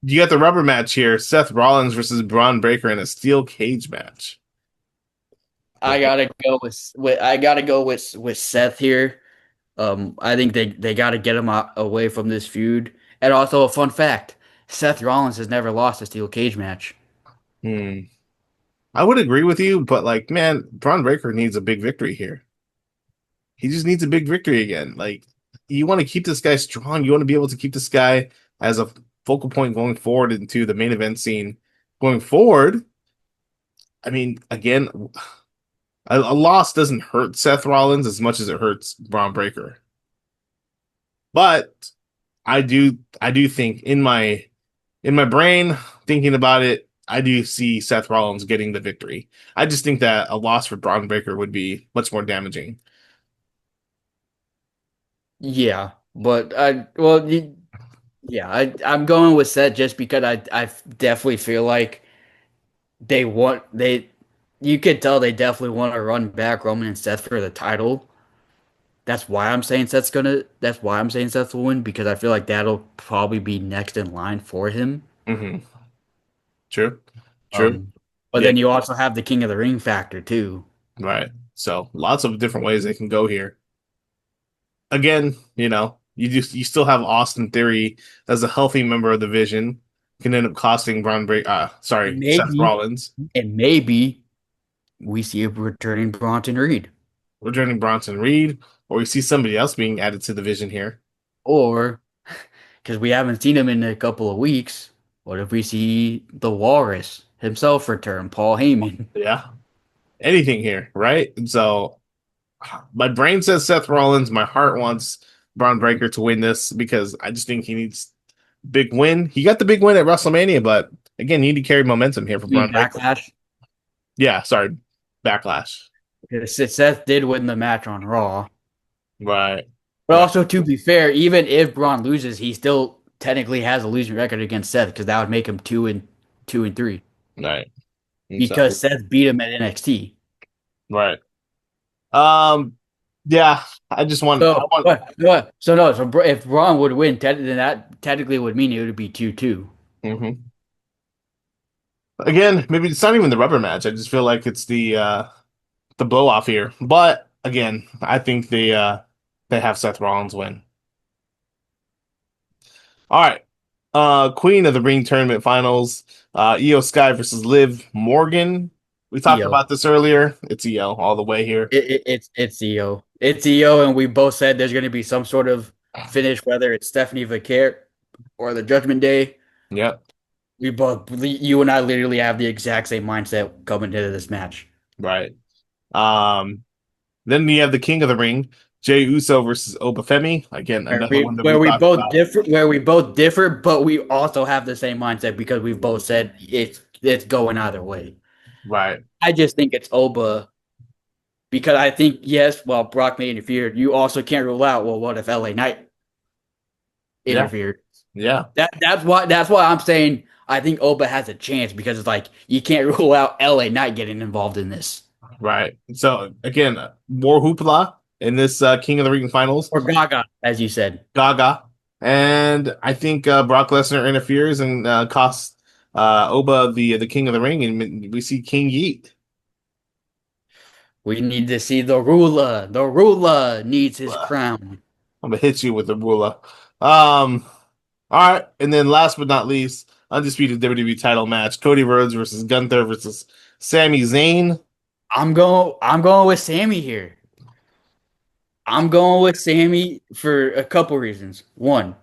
You got the rubber match here: Seth Rollins versus Braun Breaker in a steel cage match. I gotta go with Seth here. I think they gotta get him away from this feud. And also a fun fact: Seth Rollins has never lost a steel cage match. Hmm. I would agree with you, but like, man, Braun Breaker needs a big victory here. He just needs a big victory again. Like, you want to keep this guy strong. You want to be able to keep this guy as a focal point going forward into the main event scene. Going forward, I mean, again, a loss doesn't hurt Seth Rollins as much as it hurts Braun Breaker. But I do think in my brain, thinking about it, I do see Seth Rollins getting the victory. I just think that a loss for Braun Breaker would be much more damaging. Yeah, but I'm going with Seth just because I definitely feel like they want they you could tell they definitely want to run back Roman and Seth for the title. That's why I'm saying Seth will win because I feel like that'll probably be next in line for him. Hmm. True. True. Um, but Yeah. then you also have the King of the Ring factor too. Right. So lots of different ways they can go here. Again, you still have Austin Theory as a healthy member of the Vision. Can end up costing And Seth maybe Rollins. and maybe we see a returning Bronson Reed. Returning Bronson Reed, or we see somebody else being added to the Vision here. Or because we haven't seen him in a couple of weeks, what if we see the Walrus himself return, Paul Heyman? Yeah. Anything here, right? And so my brain says Seth Rollins. My heart wants Braun Breaker to win this because I just think he needs big win. He got the big win at WrestleMania, but again, you need to carry momentum here for Braun Breaker. Backlash. Yeah, sorry, Backlash. Because Seth did win the match on Raw. Right, But right, also, to be fair, even if Braun loses, he still technically has a losing record against Seth because that would make him 2-3 right. And so, because Seth beat him at NXT. right. Yeah. I just want. I So want. what? What? So no. So if Braun would win, then that technically would mean it would be 2-2. Mhm. Again, maybe it's not even the rubber match. I just feel like it's the blow off here. But again, I think they have Seth Rollins win. All right. Queen of the Ring Tournament Finals. Io Sky versus Liv Morgan. We talked EO. about this earlier. It's Io all the way here. It's EO. It's EO, and we both said there's going to be some sort of finish, whether it's Stephanie Vaquer or the Judgment Day. Yep. You and I literally have the exact same mindset coming into this match. Right. Um, then we have the King of the Ring, Jey Uso versus Obafemi. Again, another one that we talked about. Where we both differ, but we also have the same mindset because we've both said it's going either way. Right. I just think it's Oba because I think yes, well Brock may interfere. You also can't rule out what if LA Knight interfered? Yeah. That's why I'm saying I think Oba has a chance because it's like you can't rule out LA Knight getting involved in this. Right. So again, more hoopla in this King of the Ring finals. Or Gaga, as you said. Gaga. And I think Brock Lesnar interferes and costs Oba the King of the Ring, and we see King Yeet. We need to see the ruler. The ruler needs his crown. I'm gonna hit you with the ruler. Um, all right, and then last but not least, undisputed WWE title match: Cody Rhodes versus Gunther versus Sami Zayn. I'm going with Sammy here. I'm going with Sammy for a couple reasons. One,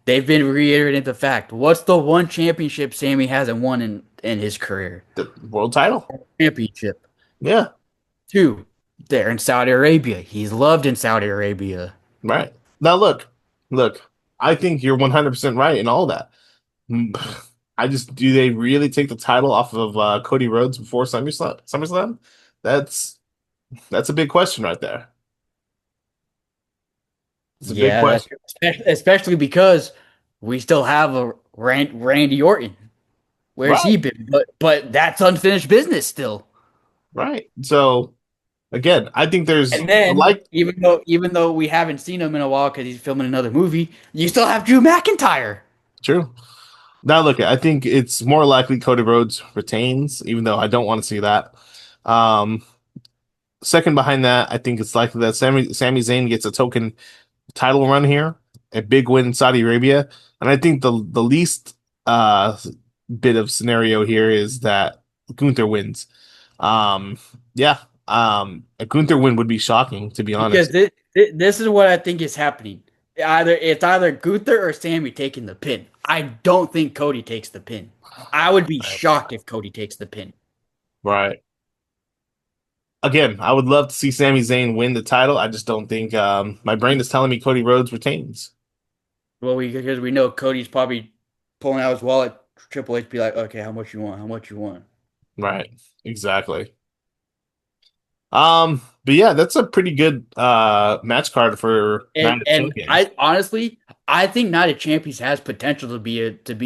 they've been reiterating the fact. What's the one championship Sammy hasn't won in his career? The world title. Championship. Yeah, Two, they're in Saudi Arabia. He's loved in Saudi Arabia. right. Now look. I think you're 100% right in all that. I just do they really take the title off of Cody Rhodes before SummerSlam? That's a big question right there. It's a big Yeah, that's question. especially because we still have a Randy Orton. Where's he Right, been? But that's unfinished business still. right. So again, I think there's And then like even though we haven't seen him in a while because he's filming another movie, you still have Drew McIntyre. true. Now look, I think it's more likely Cody Rhodes retains, even though I don't want to see that. Um, Second behind that, I think it's likely that Sami Zayn gets a token title run here, a big win in Saudi Arabia, and I think the least uh bit of scenario here is that Gunther wins. Um, yeah, a Gunther win would be shocking, to be Because honest. this is what I think is happening. It's either Gunther or Sammy taking the pin. I don't think Cody takes the pin. I would be shocked if Cody takes the pin. Right. Again, I would love to see Sami Zayn win the title. I just don't think my brain is telling me Cody Rhodes retains. Well, because we know Cody's probably pulling out his wallet. Triple H be like, okay, how much you want? How much you want? Right. Exactly. But yeah, that's a pretty good match card for Night of And Champions. I honestly, I think Night of Champions has potential to be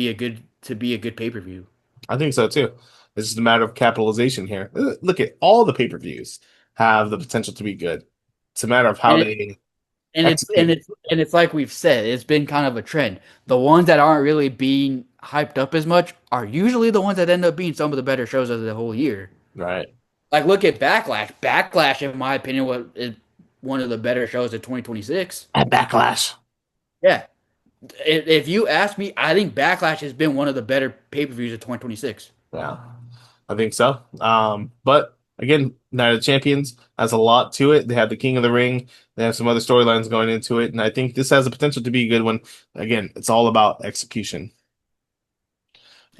a good pay-per-view. I think so too. It's just a matter of capitalization here. Look at all the pay-per-views have the potential to be good. It's a matter of how And it, they and it's and execute. it's and it's like we've said, it's been kind of a trend. The ones that aren't really being hyped up as much are usually the ones that end up being some of the better shows of the whole year. Right. Like look at Backlash. Backlash, in my opinion, is one of the better shows of 2026. At Backlash. Yeah. If you ask me, I think Backlash has been one of the better pay-per-views of 2026. Yeah. I think so. But again, Night of Champions has a lot to it. They have the King of the Ring. They have some other storylines going into it, and I think this has the potential to be a good one. Again, it's all about execution.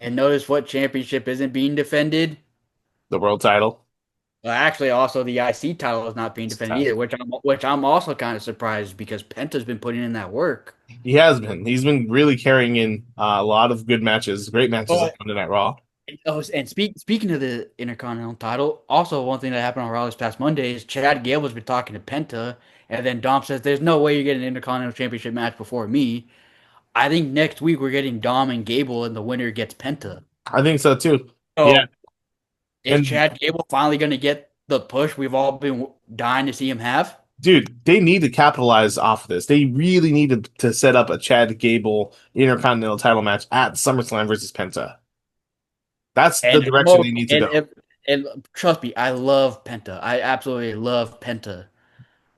And notice what championship isn't being defended. The world title. Well, actually, also the IC title is not being defended either, which I'm also kind of surprised because Penta's been putting in that work. He has been. He's been really carrying in a lot of good matches, great matches on But Monday Night Raw. speaking of the Intercontinental title, also one thing that happened on Raw this past Monday is Chad Gable's been talking to Penta, and then Dom says, "There's no way you're getting an Intercontinental Championship match before me." I think next week we're getting Dom and Gable, and the winner gets Penta. I think so too. Yeah, So is and Chad Gable finally going to get the push we've all been dying to see him have? dude, they need to capitalize off of this. They really needed to set up a Chad Gable Intercontinental title match at SummerSlam versus Penta. That's the And direction they need to go. and trust me, I love Penta. I absolutely love Penta.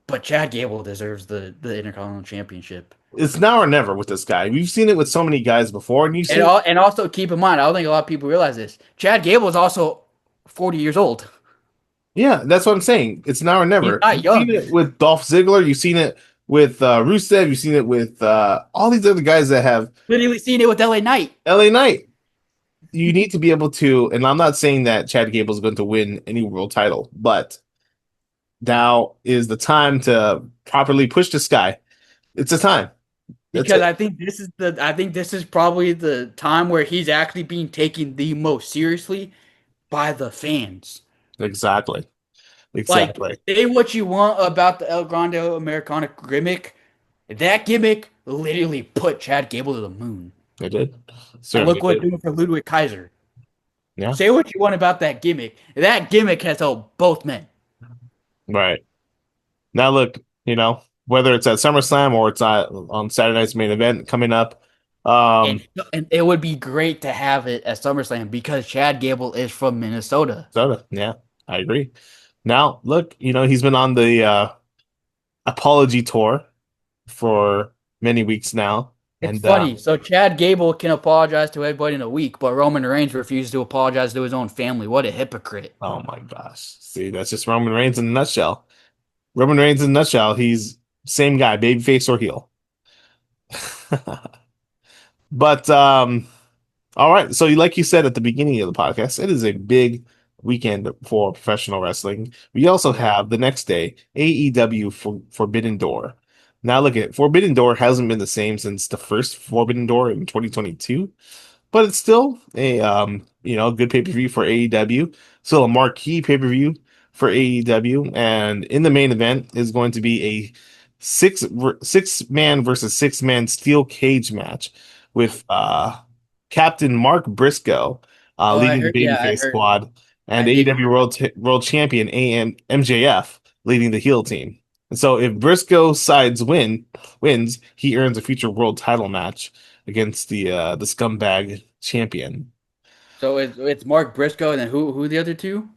But Chad Gable deserves the Intercontinental Championship. It's now or never with this guy. We've seen it with so many guys before, and you've And seen, and also keep in mind, I don't think a lot of people realize this. Chad Gable is also 40 years old. yeah, that's what I'm saying. It's now or He's never. not You've seen young. it with Dolph Ziggler. You've seen it with Rusev. You've seen it with all these other guys that have Literally seen it with LA Knight. LA Knight. You need to be able to, and I'm not saying that Chad Gable is going to win any world title, but now is the time to properly push this guy. It's a time. That's Because it. I think this is probably the time where he's actually being taken the most seriously by the fans. Exactly. Like, Exactly. say what you want about the El Grande Americana gimmick. That gimmick literally put Chad Gable to the moon. They did. And Certainly look what it's did. doing for Ludwig Kaiser. Yeah. Say what you want about that gimmick. That gimmick has helped both men. Right. Now look, whether it's at SummerSlam or it's on Saturday night's main event coming up. And, and it would be great to have it at SummerSlam because Chad Gable is from Minnesota. So yeah, I agree. Now, look, he's been on the apology tour for many weeks now, It's and funny. So Chad Gable can apologize to everybody in a week, but Roman Reigns refuses to apologize to his own family. What a hypocrite. oh my gosh, see, that's just Roman Reigns in a nutshell. Roman Reigns in a nutshell. He's same guy, babyface or heel. But all right. So, like you said at the beginning of the podcast, it is a big weekend for professional wrestling. We also have the next day AEW for Forbidden Door. Now, look at Forbidden Door hasn't been the same since the first Forbidden Door in 2022, but it's still a good pay per view for AEW. Still a marquee pay per view for AEW, and in the main event is going to be a six man versus six man steel cage match with Captain Mark Briscoe Oh, I leading the heard. Yeah, I babyface heard. squad, I and did. AEW World Champion MJF leading the heel team. And so, if Briscoe sides wins, he earns a future world title match against the scumbag champion. So it's Mark Briscoe, and then who the other two?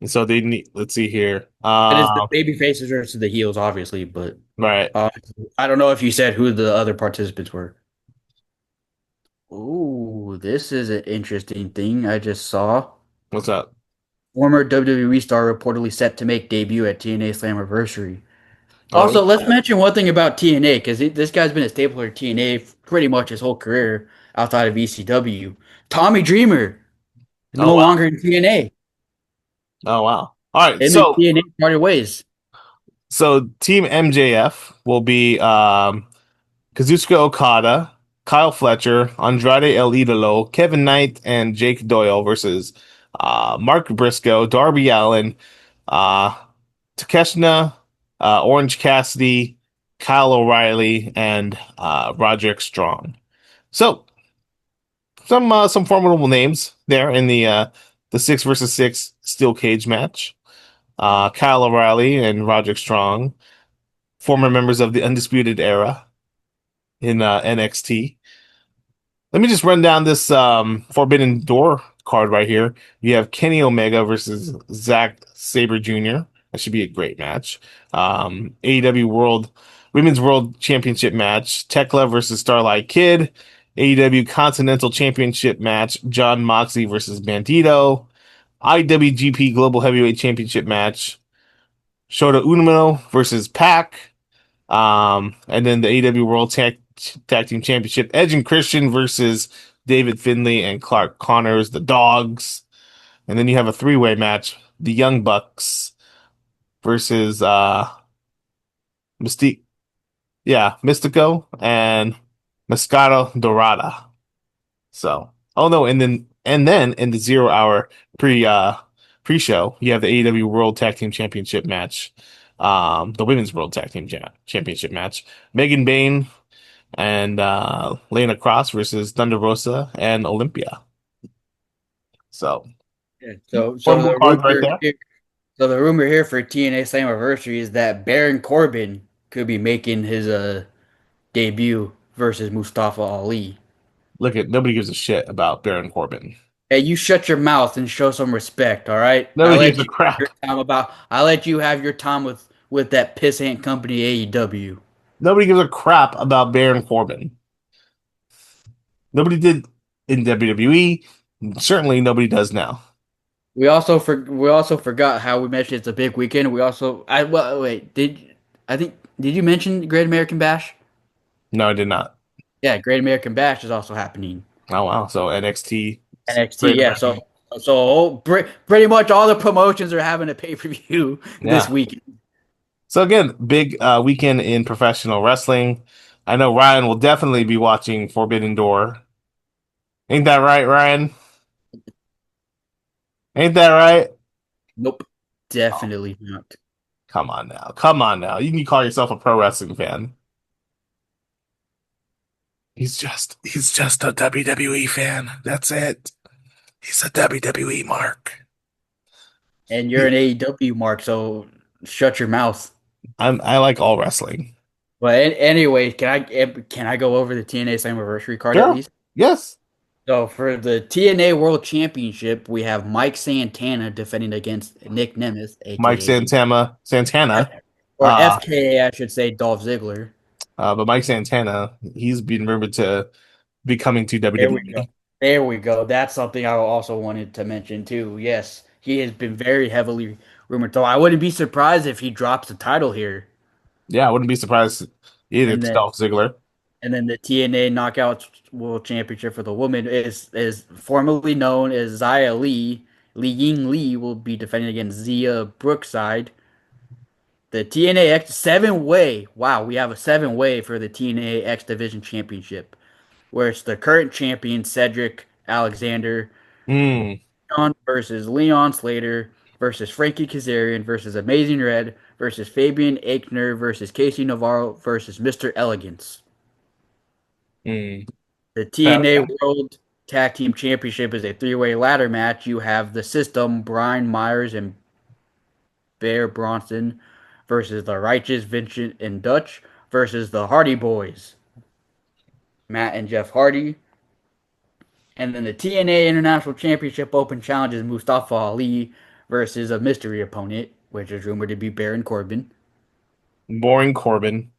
And so they need. Let's see here. It is the baby faces versus the heels, obviously, but Right. uh, I don't know if you said who the other participants were. Ooh, this is an interesting thing I just saw. What's up? Former WWE star reportedly set to make debut at TNA Slammiversary. Oh, Also, let's mention one thing about TNA because this guy's been a staple for TNA pretty much his whole career outside of ECW. Tommy Dreamer oh no wow. longer in TNA. Oh wow. All right. Him and TNA parted ways. So Team MJF will be Kazuchika Okada, Kyle Fletcher, Andrade El Idolo, Kevin Knight, and Jake Doyle versus Mark Briscoe, Darby Allin, uh, Takeshita, Orange Cassidy, Kyle O'Reilly, and Roderick Strong. So some formidable names there in the six versus six steel cage match. Kyle O'Reilly and Roderick Strong, former members of the Undisputed Era in NXT. Let me just run down this Forbidden Door card right here. You have Kenny Omega versus Zack Sabre Jr. That should be a great match. AEW Women's World Championship match. Tekla versus Starlight Kid. AEW Continental Championship match. John Moxley versus Bandito. IWGP Global Heavyweight Championship match. Shota Umino versus Pac. And then the AEW World Tag Team Championship, Edge and Christian versus David Finlay and Clark Connors, the Dogs. And then you have a three-way match, the Young Bucks versus Mystique. Yeah, Mystico and Mascaro Dorada. So, oh no, and then in the 0 hour pre-show, you have the AEW World Tag Team Championship match. The Women's World Tag Team Championship match. Megan Bayne and Lena Cross versus Thunder Rosa and Olympia. So, Yeah, so formidable cards right there. The rumor here for TNA Slammiversary is that Baron Corbin could be making his debut versus Mustafa Ali. Look at nobody gives a shit about Baron Corbin. Hey, you shut your mouth and show some respect, all right? Nobody gives a crap. I let you have your time with that pissant company AEW. Nobody gives a crap about Baron Corbin. Nobody did in WWE. Certainly, nobody does now. We also forgot how we mentioned it's a big weekend. Wait, did you mention Great American Bash? No, I did not. Yeah, Great American Bash is also happening. Oh wow! So NXT, NXT, yeah. Pretty much all the promotions are having a pay per view this weekend. So again, big weekend in professional wrestling. I know Ryan will definitely be watching Forbidden Door. Ain't that right, Ryan? Ain't that right? Nope, definitely not. Come on now. Come on now. You can call yourself a pro wrestling fan. He's just a WWE fan. That's it. He's a WWE mark. And you're an AEW mark, so shut your mouth. I like all wrestling. But anyway, can I go over the TNA Slammiversary card at Sure. least? Yes. So for the TNA World Championship, we have Mike Santana defending against Nick Nemeth, Mike aka Santana. or Uh, FKA, I should say, Dolph Ziggler. but Mike Santana, he's been rumored to be coming to There we go. WWE. There we go. That's something I also wanted to mention too. Yes, he has been very heavily rumored. So I wouldn't be surprised if he drops the title here. Yeah, I wouldn't be surprised either. And It's then Dolph Ziggler. and then the TNA Knockouts World Championship for the woman is formerly known as Xia Li. Li Ying Li will be defending against Zia Brookside. The TNA X seven way. Wow, we have a seven way for the TNA X Division Championship, where it's the current champion Cedric Alexander Hmm. versus Leon Slater versus Frankie Kazarian versus Amazing Red versus Fabian Aichner versus Casey Navarro versus Mr. Elegance. Hmm. The TNA World Tag Team Championship is a three-way ladder match. You have the System, Brian Myers and Bear Bronson versus the Righteous Vincent and Dutch versus the Hardy Boys, Matt and Jeff Hardy. And then the TNA International Championship Open Challenge is Mustafa Ali versus a mystery opponent, which is rumored to be Baron Corbin. Boring Corbin.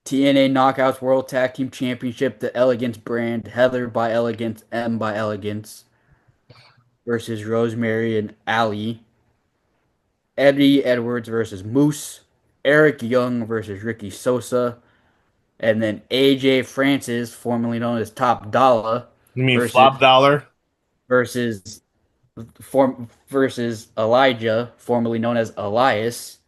TNA Knockouts World Tag Team Championship, the Elegance brand, Heather by Elegance, M by Elegance versus Rosemary and Ali. Eddie Edwards versus Moose. Eric Young versus Ricky Sosa. And then AJ Francis, formerly known as Top Dollar, You mean versus Flop Dollar? versus versus Elijah, formerly known as Elias.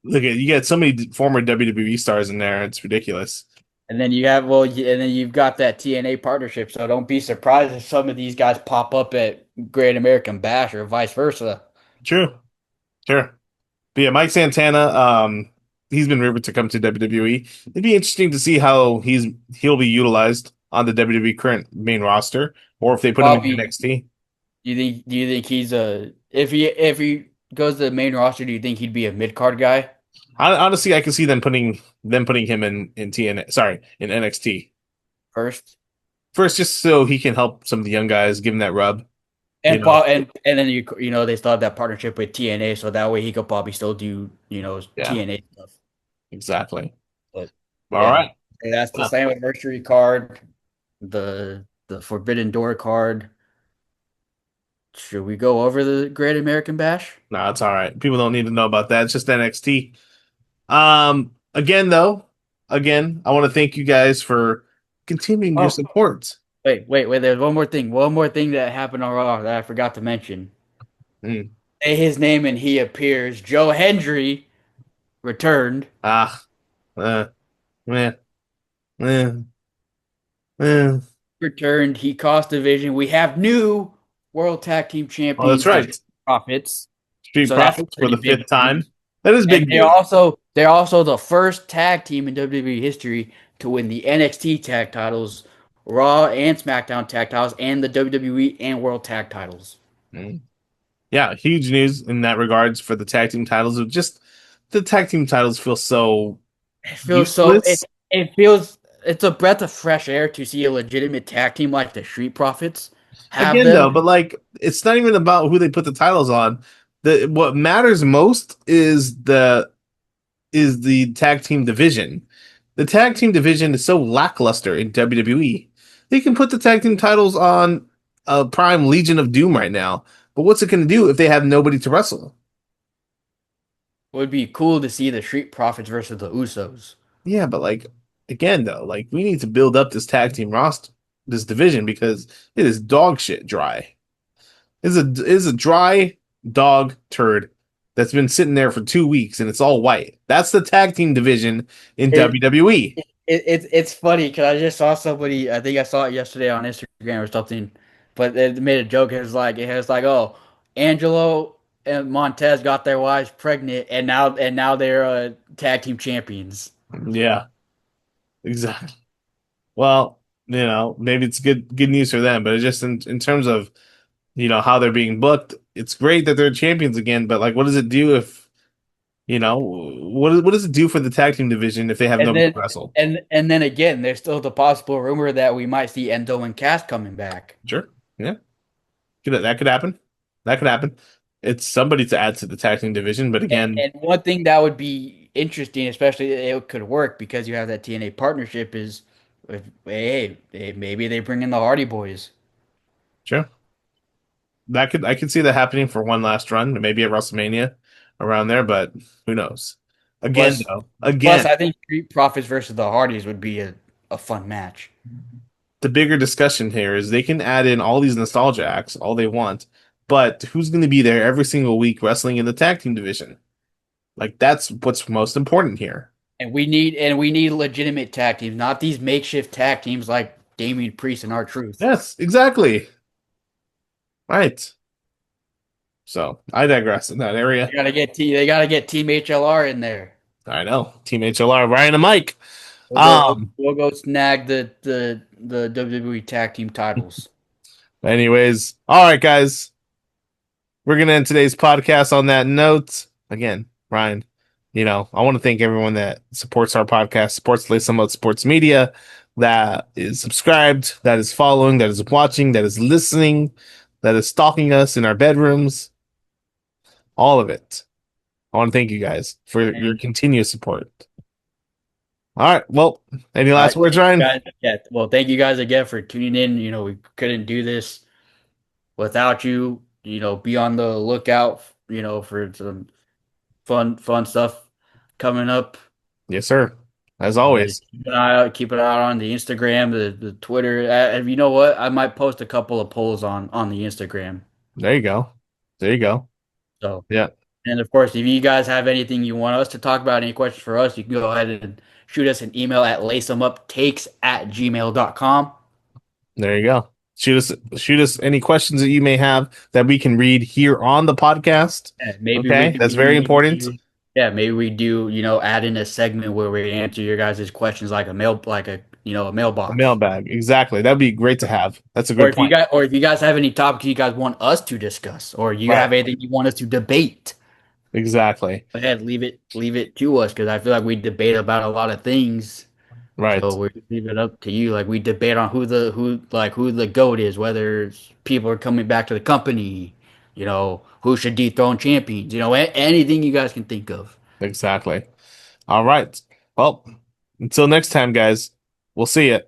Look at you got so many former WWE stars in there. It's ridiculous. And then you have and then you've got that TNA partnership. So don't be surprised if some of these guys pop up at Great American Bash or vice versa. True. Sure. But yeah, Mike Santana, he's been rumored to come to WWE. It'd be interesting to see how he'll be utilized on the WWE current main roster, or if they put him in Probably. NXT. Do you think he's a if he goes to the main roster? Do you think he'd be a mid card guy Honestly, I can see them putting him in TNA. Sorry, in NXT first? first, just so he can help some of the young guys, give him that rub. You And know, and then they still have that partnership with TNA, so that way he could probably still do yeah, TNA stuff. exactly. But All yeah, right. and that's the Well, same anniversary card, the Forbidden Door card. Should we go over the Great American Bash? no, it's all right. People don't need to know about that. It's just NXT. Again, though, I want to thank you guys for continuing your Oh, support. wait. There's one more thing. One more thing that happened on Raw that I forgot to mention. Mm. Say his name and he appears. Joe Hendry returned. Ah, meh, eh, eh. Returned. He cost division. We have new World Tag Team Oh, that's Champions, the right. Street Profits. Street So that's a Profits for pretty the big fifth time. news. That is And big news. they're also the first tag team in WWE history to win the NXT tag titles, Raw and SmackDown tag titles, and the WWE and World Tag titles. Mm. Yeah, huge news in that regards for the tag team titles. Of just the tag team titles feel so It feels so useless. it feels it's a breath of fresh air to see a legitimate tag team like the Street Profits have Again, though, them. but like it's not even about who they put the titles on. What matters most is the tag team division. The tag team division is so lackluster in WWE. They can put the tag team titles on a prime Legion of Doom right now, but what's it going to do if they have nobody to wrestle? It would be cool to see the Street Profits versus the Usos. Yeah, but like again though, like we need to build up this tag team roster, this division because it is dog shit dry. It's a dry dog turd that's been sitting there for 2 weeks and it's all white. That's the tag team division in It, WWE. it's funny because I just saw somebody. I think I saw it yesterday on Instagram or something, but they made a joke. It was like, oh, Angelo and Montez got their wives pregnant, and now they're tag team champions. Yeah, exactly. Well, maybe it's good news for them, but it's just in terms of how they're being booked. it's great that they're champions again, but like, what does it do if what does it do for the tag team division if they have And nobody then to wrestle? and then again, there's still the possible rumor that we might see Endo and Cass coming back. Sure, yeah, that could happen. That could happen. It's somebody to add to the tag team division, but again, And one thing that would be interesting, especially it could work because you have that TNA partnership, is if, maybe they bring in the Hardy Boys. sure, I could see that happening for one last run, maybe at WrestleMania around there, but who knows? Again, Plus, though, plus, again, I think Street Profits versus the Hardys would be a fun match. the bigger discussion here is they can add in all these nostalgia acts all they want, but who's going to be there every single week wrestling in the tag team division? Like that's what's most important here. And we need legitimate tag teams, not these makeshift tag teams like Damian Priest and R-Truth. Yes, exactly. Right. So I digress in that area. They gotta get Team HLR in there. I know. Team HLR, Ryan and Mike. Um, We'll go snag the WWE tag team titles. anyways, all right, guys. We're gonna end today's podcast on that note. Again, Ryan, I want to thank everyone that supports our podcast, supports Lay Some Out Sports Media, that is subscribed, that is following, that is watching, that is listening, that is stalking us in our bedrooms. All of it. I want to thank you guys for your continuous support. All right. Well, any last words, Ryan? Yeah. Well, thank you guys again for tuning in. We couldn't do this without you. Be on the lookout, for some fun stuff coming up. Yes, sir. As always. Keep an eye out on the Instagram, the Twitter. You know what? I might post a couple of polls on the Instagram. There you go. There you go. So, Yeah. and of course, if you guys have anything you want us to talk about, any questions for us, you can go ahead and shoot us an email at laceemuptakes@gmail.com. There you go. Shoot us any questions that you may have that we can read here on the podcast. Maybe That's very important. Maybe we do, add in a segment where we answer your guys' questions like a mailbox. A mailbag. Exactly. That'd be great to have. That's a good point. Or if you guys have any topics you guys want us to discuss, or you have anything you want us to debate, Exactly. go ahead, leave it to us because I feel like we debate about a lot of things. Right. So we leave it up to you. Like we debate on who the GOAT is, whether people are coming back to the company, who should dethrone champions, anything you guys can think of. Exactly. All right. Well, until next time, guys, we'll see you.